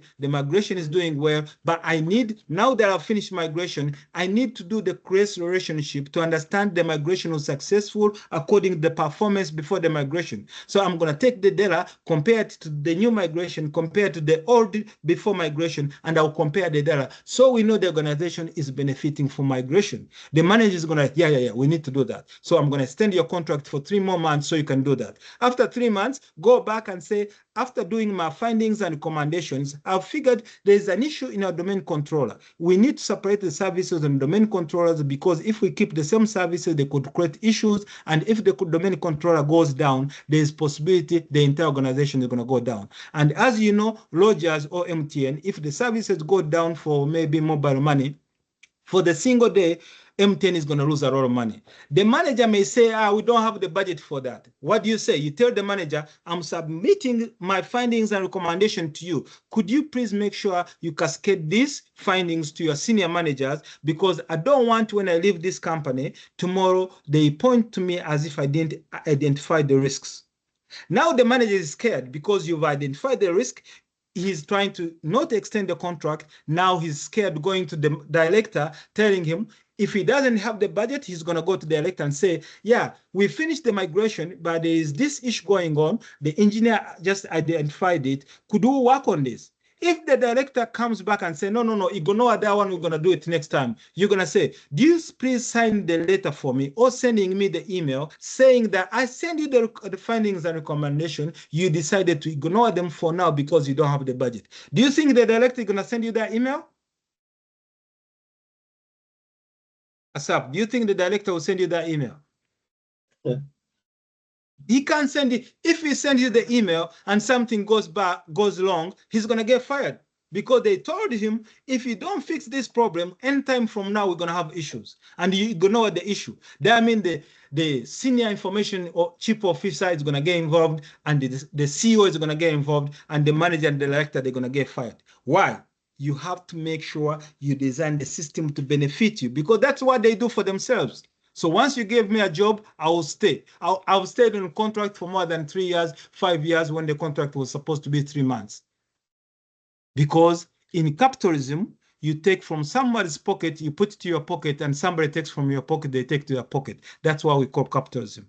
is doing well, but I need, now that I've finished migration, I need to do the cross relationship to understand the migration was successful according to the performance before the migration. So I'm going to take the data, compare it to the new migration, compared to the old before migration, and I'll compare the data. So we know the organization is benefiting from migration. The manager is going to, yeah, we need to do that. So I'm going to extend your contract for 3 more months so you can do that. After 3 months, go back and say, after doing my findings and recommendations, I've figured there's an issue in our domain controller. We need to separate the services and domain controllers, because if we keep the same services, they could create issues. And if the domain controller goes down, there's possibility the entire organization is going to go down. And as you know, Rogers or MTN, if the services go down for maybe mobile money, for the single day, MTN is going to lose a lot of money. The manager may say, we don't have the budget for that. What do you say? You tell the manager, I'm submitting my findings and recommendation to you. Could you please make sure you cascade these findings to your senior managers? Because I don't want, when I leave this company, tomorrow they point to me as if I didn't identify the risks. Now the manager is scared because you've identified the risk. He's trying to not extend the contract. Now he's scared going to the director, telling him if he doesn't have the budget, he's going to go to the director and say, yeah, we finished the migration, but there is this issue going on. The engineer just identified it. Could we work on this? If the director comes back and say, no, ignore that one, we're going to do it next time, you're going to say, do you please sign the letter for me, or sending me the email saying that I send you the findings and recommendation. You decided to ignore them for now because you don't have the budget. Do you think the director is going to send you that email? Asap, do you think the director will send you that email? Yeah. He can't send it. If he sends you the email and something goes wrong, he's going to get fired, because they told him, if you don't fix this problem, anytime from now, we're going to have issues. And you ignore the issue. That means the senior information or chief officer is going to get involved, and the CEO is going to get involved, and the manager and the director, they're going to get fired. Why? You have to make sure you design the system to benefit you, because that's what they do for themselves. So once you give me a job, I will stay. I've stayed in a contract for more than 3 years, 5 years, when the contract was supposed to be 3 months. Because in capitalism, you take from somebody's pocket, you put it to your pocket, and somebody takes from your pocket, they take to their pocket. That's what we call capitalism.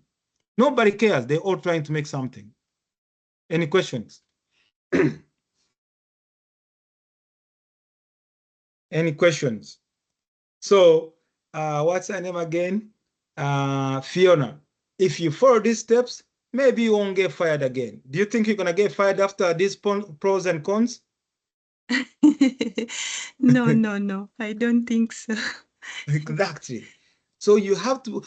Nobody cares. They're all trying to make something. Any questions? Any questions? So what's her name again? Fiona. If you follow these steps, maybe you won't get fired again. Do you think you're going to get fired after these pros and cons? No, I don't think so. Exactly. So you have to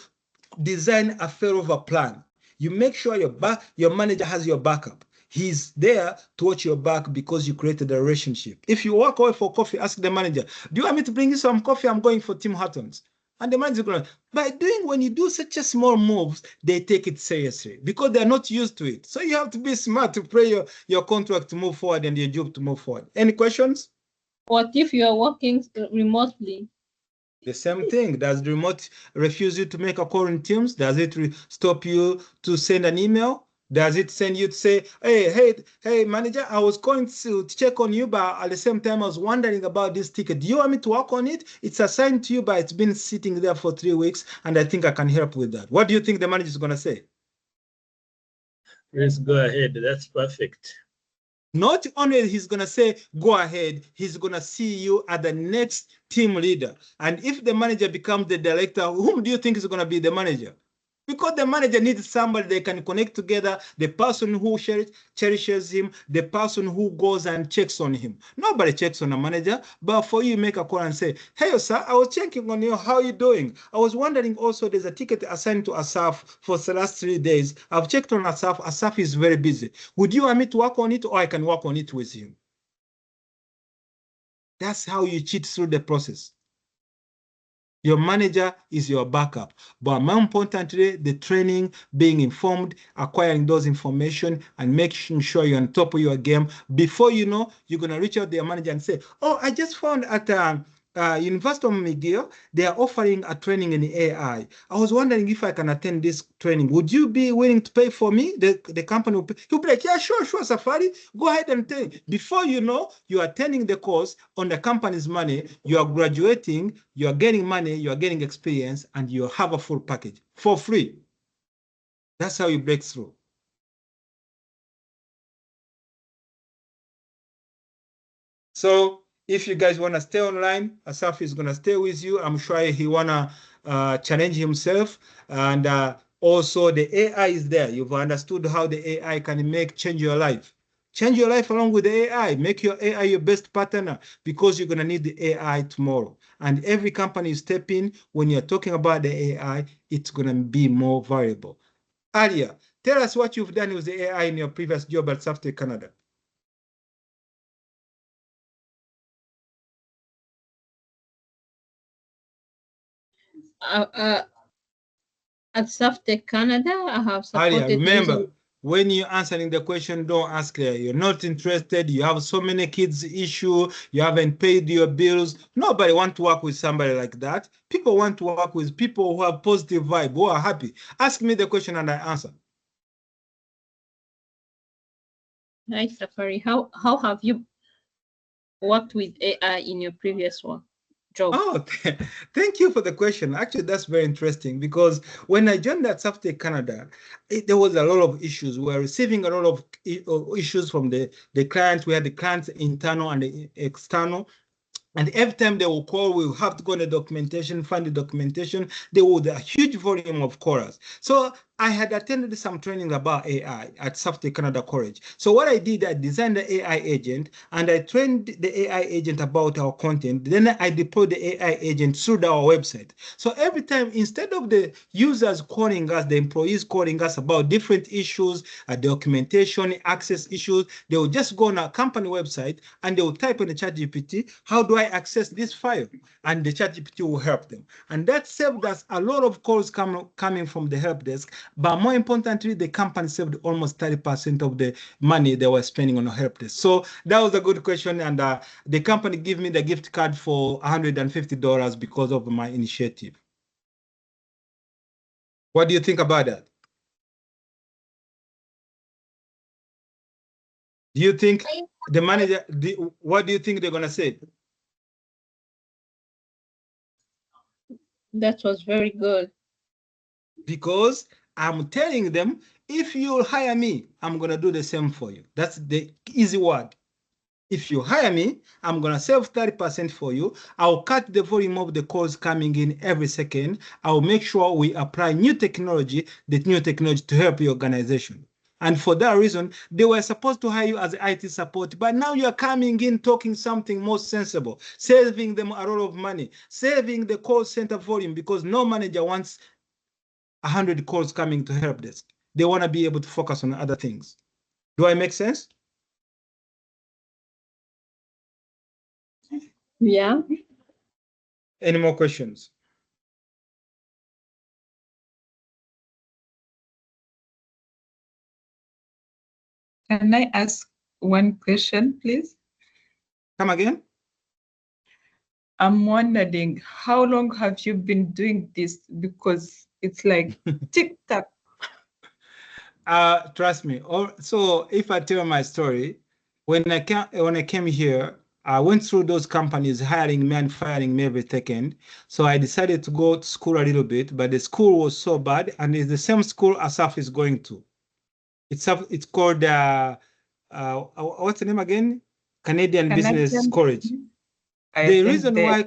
design a failover plan. You make sure your manager has your backup. He's there to watch your back because you created a relationship. If you walk away for coffee, ask the manager, do you want me to bring you some coffee? I'm going for Tim Hortons. And the manager is going, when you do such a small moves, they take it seriously because they're not used to it. So you have to be smart to play your contract to move forward and your job to move forward. Any questions? What if you are working remotely? The same thing. Does the remote refuse you to make a call in Teams? Does it stop you to send an email? Does it send you to say, hey, manager, I was going to check on you, but at the same time, I was wondering about this ticket. Do you want me to work on it? It's assigned to you, but it's been sitting there for 3 weeks, and I think I can help with that. What do you think the manager is going to say? Let's go ahead. That's perfect. Not only he's going to say, go ahead, he's going to see you as the next team leader. And if the manager becomes the director, whom do you think is going to be the manager? Because the manager needs somebody they can connect together, the person who cherishes him, the person who goes and checks on him. Nobody checks on a manager, but for you make a call and say, hey, sir, I was checking on you. How are you doing? I was wondering also there's a ticket assigned to Asaf for the last 3 days. I've checked on Asaf. Asaf is very busy. Would you want me to work on it, or I can work on it with you? That's how you cheat through the process. Your manager is your backup. But more importantly, the training, being informed, acquiring those information, and making sure you're on top of your game. Before you know, you're going to reach out to your manager and say, oh, I just found at University of McGill, they are offering a training in AI. I was wondering if I can attend this training. Would you be willing to pay for me? The company will pay. He'll be like, yeah, sure, Safari. Go ahead and take. Before you know, you are attending the course on the company's money. You are graduating. You are getting money. You are getting experience, and you have a full package for free. That's how you break through. So if you guys want to stay online, Asaf is going to stay with you. I'm sure he want to challenge himself. And also the AI is there. You've understood how the AI can change your life. Change your life along with the AI. Make your AI your best partner because you're going to need the AI tomorrow. And every company you step in, when you're talking about the AI, it's going to be more valuable. Alia, tell us what you've done with the AI in your previous job at Saftech Canada. At Saftech Canada, I have Alia, supported remember, using, when you're answering the question, don't ask her. You're not interested. You have so many kids issue. You haven't paid your bills. Nobody wants to work with somebody like that. People want to work with people who have positive vibe, who are happy. Ask me the question and I answer. Hi, Safari. How have you worked with AI in your previous one job? Oh, thank you for the question. Actually, that's very interesting because when I joined at Saftech Canada, there was a lot of issues. We were receiving a lot of issues from the clients. We had the clients internal and the external. And every time they will call, we will have to go on the documentation, find the documentation. There was a huge volume of callers. So I had attended some training about AI at Saftech Canada College. So what I did, I designed the AI agent and I trained the AI agent about our content. Then I deployed the AI agent through our website. So every time, instead of the users calling us, the employees calling us about different issues, documentation, access issues, they will just go on our company website and they will type in the ChatGPT, how do I access this file? And the ChatGPT will help them. And that saved us a lot of calls coming from the help desk. But more importantly, the company saved almost 30% of the money they were spending on a help desk. So that was a good question. And the company gave me the gift card for $150 because of my initiative. What do you think about that? Do you think the manager, what do you think they're going to say? That was very good. Because I'm telling them, if you hire me, I'm going to do the same for you. That's the easy word. If you hire me, I'm going to save 30% for you. I'll cut the volume of the calls coming in every second. I'll make sure we apply new technology to help your organization. And for that reason, they were supposed to hire you as IT support, but now you're coming in talking something more sensible, saving them a lot of money, saving the call center volume because no manager wants 100 calls coming to help desk. They want to be able to focus on other things. Do I make sense? Yeah. Any more questions? Can I ask one question, please? Come again? I'm wondering, how long have you been doing this? Because it's like tick-tock. Trust me. So if I tell my story, when I came here, I went through those companies hiring me and firing me every second. So I decided to go to school a little bit, but the school was so bad, and it's the same school Asaf is going to. It's called what's the name again? Canadian Business College. The reason why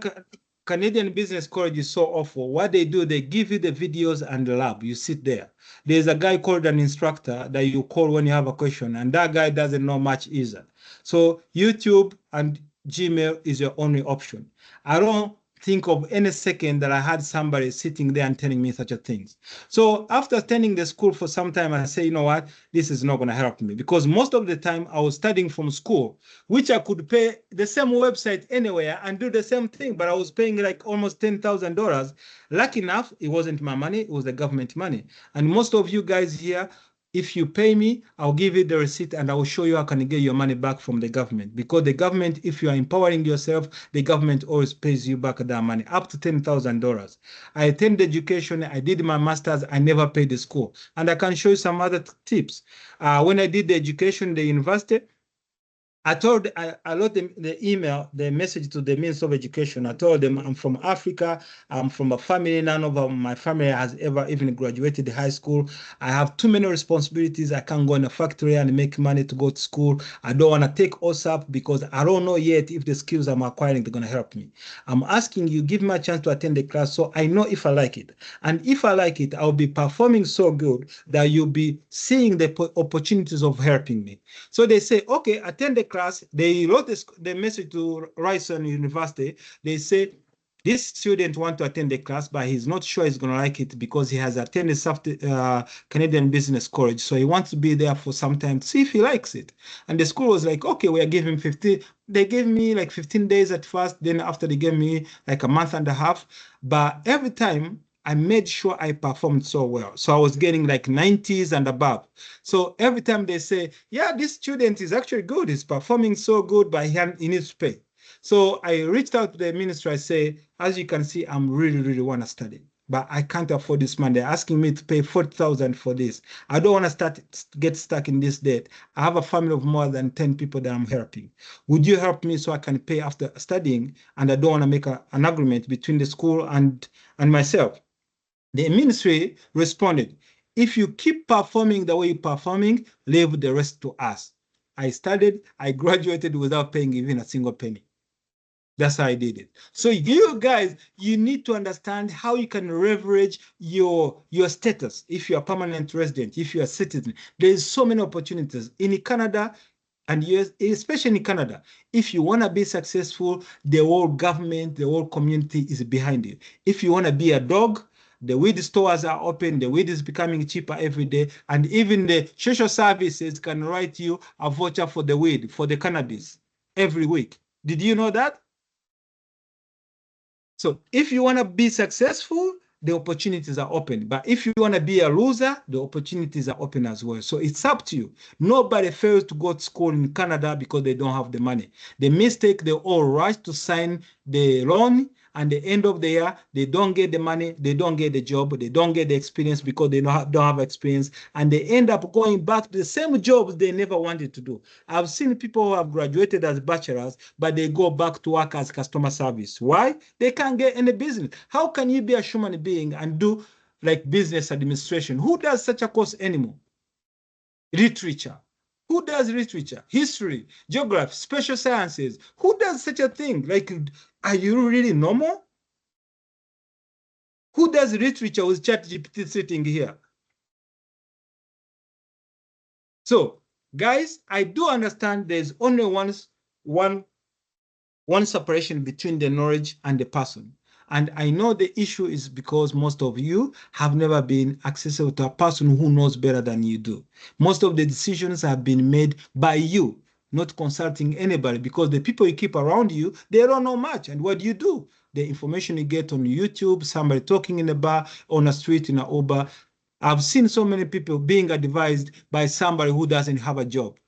Canadian Business College is so awful, what they do, they give you the videos and the lab. You sit there. There's a guy called an instructor that you call when you have a question, and that guy doesn't know much either. So YouTube and Gmail is your only option. I don't think of any second that I had somebody sitting there and telling me such a thing. So after attending the school for some time, I say, you know what, this is not going to help me because most of the time I was studying from school, which I could pay the same website anywhere and do the same thing, but I was paying like almost $10,000. Lucky enough, it wasn't my money, it was the government money. And most of you guys here, If you pay me, I'll give you the receipt and I will show you how can you get your money back from the government. Because the government, if you are empowering yourself, the government always pays you back that money, up to $10,000. I attended education, I did my master's, I never paid the school. And I can show you some other tips. When I did the education, the university, I wrote the email, the message to the Minister of Education. I told them I'm from Africa. I'm from a family. None of my family has ever even graduated high school. I have too many responsibilities. I can't go in a factory and make money to go to school. I don't want to take OSAP because I don't know yet if the skills I'm acquiring are going to help me. I'm asking you, give me a chance to attend the class so I know if I like it. And if I like it, I'll be performing so good that you'll be seeing the opportunities of helping me. So they say, okay, attend the class. They wrote the message to Ryerson University. They say, this student wants to attend the class, but he's not sure he's going to like it because he has attended Saftech Canadian Business College. So he wants to be there for some time to see if he likes it. And the school was like, okay, we are giving 15. They gave me like 15 days at first. Then after they gave me like a month and a half. But every time I made sure I performed so well. So I was getting like 90s and above. So every time they say, yeah, this student is actually good. He's performing so good, but he needs to pay. So I reached out to the ministry. I say, as you can see, I'm really want to study, but I can't afford this money. They're asking me to pay 40,000 for this. I don't want to get stuck in this debt. I have a family of more than 10 people that I'm helping. Would you help me so I can pay after studying? And I don't want to make an agreement between the school and myself. The ministry responded, if you keep performing the way you're performing, leave the rest to us. I studied, I graduated without paying even a single penny. That's how I did it. So you guys, you need to understand how you can leverage your status. If you're a permanent resident, if you're a citizen, there's so many opportunities in Canada and US, especially in Canada. If you want to be successful, the whole government, the whole community is behind you. If you want to be a dog, the weed stores are open, the weed is becoming cheaper every day, and even the social services can write you a voucher for the weed, for the cannabis every week. Did you know that? So if you want to be successful, the opportunities are open. But if you want to be a loser, the opportunities are open as well. So it's up to you. Nobody fails to go to school in Canada because they don't have the money. The mistake, they all rush to sign the loan, and the end of the year, they don't get the money, they don't get the job, they don't get the experience because they don't have experience, and they end up going back to the same jobs they never wanted to do. I've seen people who have graduated as bachelors, but they go back to work as customer service. Why? They can't get any business. How can you be a human being and do like business administration? Who does such a course anymore? Literature. Who does literature? History, geography, special sciences. Who does such a thing? Like, are you really normal? Who does literature with ChatGPT sitting here? So, guys, I do understand there's only one separation between the knowledge and the person. And I know the issue is because most of you have never been accessible to a person who knows better than you do. Most of the decisions have been made by you, not consulting anybody, because the people you keep around you, they don't know much. And what do? The information you get on YouTube, somebody talking in a bar, on a street, in an Uber. I've seen so many people being advised by somebody who doesn't have a job.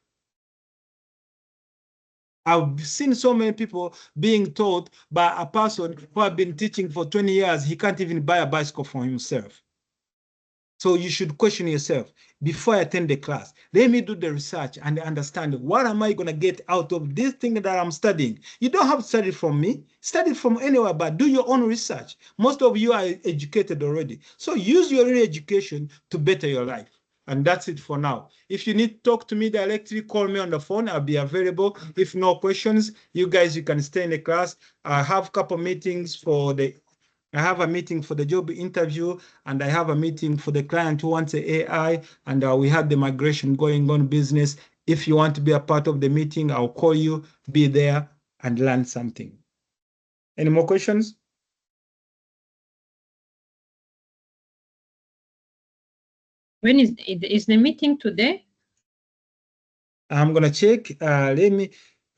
I've seen so many people being told by a person who have been teaching for 20 years, he can't even buy a bicycle for himself. So you should question yourself before I attend the class. Let me do the research and understand what am I going to get out of this thing that I'm studying. You don't have to study from me. Study from anywhere, but do your own research. Most of you are educated already. So use your own education to better your life. And that's it for now. If you need to talk to me directly, call me on the phone. I'll be available. If no questions, you guys, you can stay in the class. I have a couple meetings I have a meeting for the job interview, and I have a meeting for the client who wants the AI, and we have the migration going on business. If you want to be a part of the meeting, I'll call you, be there, and learn something. Any more questions? When is the meeting today? I'm gonna check.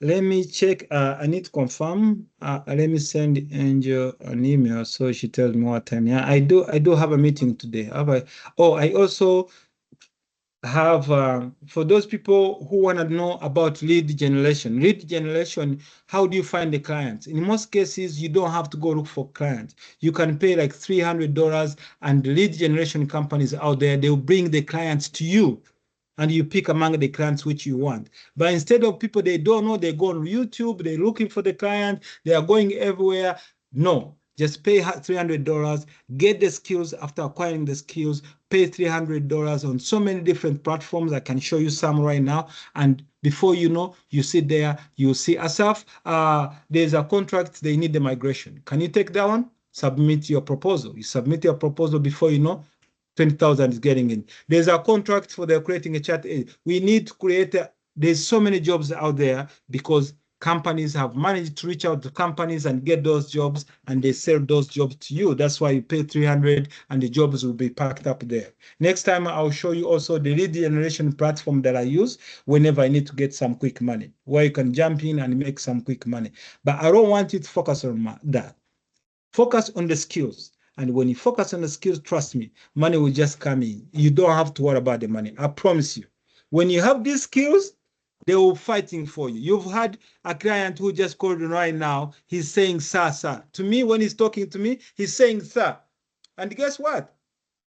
Let me check. I need to confirm. Let me send Angel an email so she tells me what time. Yeah, I do have a meeting today. I also have, for those people who want to know about lead generation. Lead generation, how do you find the clients? In most cases, you don't have to go look for clients. You can pay like $300, and the lead generation companies out there, they'll bring the clients to you, and you pick among the clients which you want. But instead of people they don't know, they go on YouTube, they're looking for the client, they are going everywhere. No, just pay $300, get the skills. After acquiring the skills, pay $300 on so many different platforms. I can show you some right now. And before you know, you sit there, you see Asaf, there's a contract, they need the migration. Can you take that one? Submit your proposal. You submit your proposal, before you know, 20,000 is getting in. There's a contract for the creating a chat. We need to create, there's so many jobs out there because companies have managed to reach out to companies and get those jobs, and they sell those jobs to you. That's why you pay 300 and the jobs will be packed up there. Next time, I'll show you also the lead generation platform that I use whenever I need to get some quick money, where you can jump in and make some quick money. But I don't want you to focus on that. Focus on the skills. And when you focus on the skills, trust me, money will just come in. You don't have to worry about the money. I promise you. When you have these skills, they will fighting for you. You've had a client who just called right now. He's saying, sir, sir. To me, when he's talking to me, he's saying, sir. And guess what?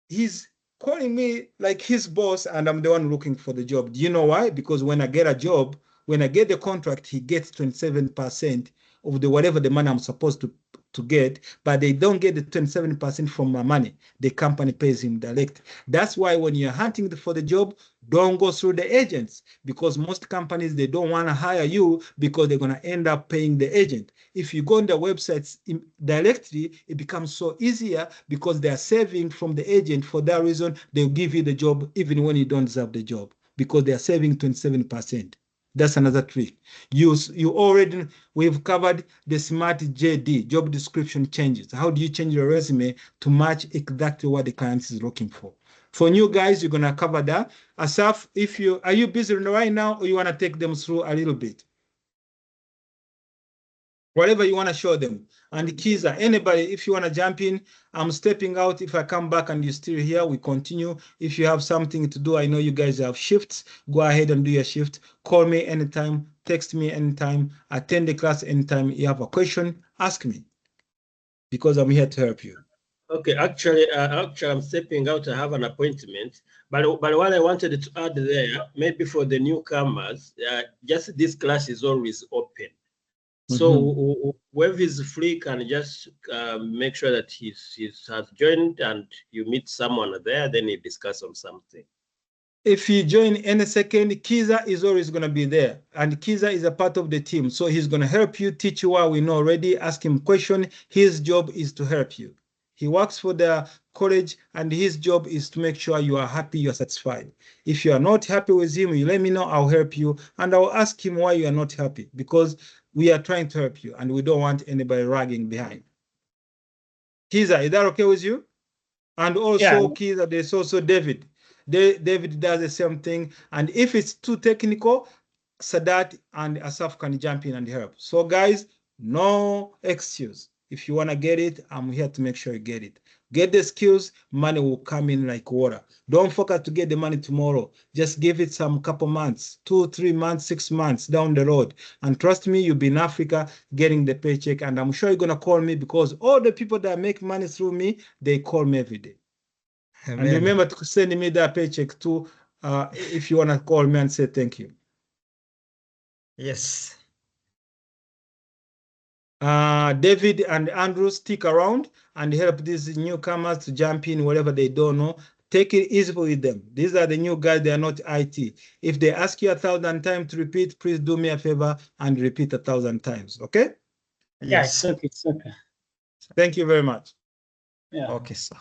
He's calling me like his boss, and I'm the one looking for the job. Do you know why? Because when I get a job, when I get the contract, he gets 27% of the whatever the money I'm supposed to get, but they don't get the 27% from my money. The company pays him direct. That's why when you're hunting for the job, don't go through the agents, because most companies, they don't want to hire you because they're going to end up paying the agent. If you go on the websites directly, it becomes so easier because they're saving from the agent. For that reason, they'll give you the job even when you don't deserve the job, because they're saving 27%. That's another trick. We've covered the smart JD, job description changes. How do you change your resume to match exactly what the client is looking for? For new guys, you're gonna cover that. Asaf, are you busy right now, or you wanna take them through a little bit? Whatever you wanna show them. And Kiza, anybody, if you wanna jump in, I'm stepping out. If I come back and you're still here, we continue. If you have something to do, I know you guys have shifts. Go ahead and do your shift. Call me anytime, text me anytime, attend the class anytime. You have a question, ask me, because I'm here to help you. Okay, actually, I'm stepping out. I have an appointment, but what I wanted to add there, maybe for the newcomers, just this class is always open. So whoever is free can just make sure that he has joined, and you meet someone there, then you discuss on something. If you join any second, Kiza is always going to be there. And Kiza is a part of the team. So he's going to help you, teach you what we know already, ask him question. His job is to help you. He works for the college, and his job is to make sure you are happy, you're satisfied. If you are not happy with him, you let me know, I'll help you. And I'll ask him why you are not happy, because we are trying to help you, and we don't want anybody lagging behind. Kiza, is that okay with you? And also, Kiza, there's also David. David does the same thing. And if it's too technical, Sadat and Asaf can jump in and help. So guys, no excuse. If you want to get it, I'm here to make sure you get it. Get the skills, money will come in like water. Don't focus to get the money tomorrow. Just give it some couple months, 2, 3 months, 6 months down the road. And trust me, you'll be in Africa getting the paycheck. And I'm sure you're going to call me, because all the people that make money through me, they call me every day. Amen. And remember to send me that paycheck too, if you want to call me and say thank you. Yes. David and Andrew, stick around and help these newcomers to jump in whatever they don't know. Take it easy with them. These are the new guys, they are not IT. If they ask you 1,000 times to repeat, please do me a favor and repeat 1,000 times, okay? Yes. Yeah, it's okay. Thank you very much. Yeah. Okay, sir.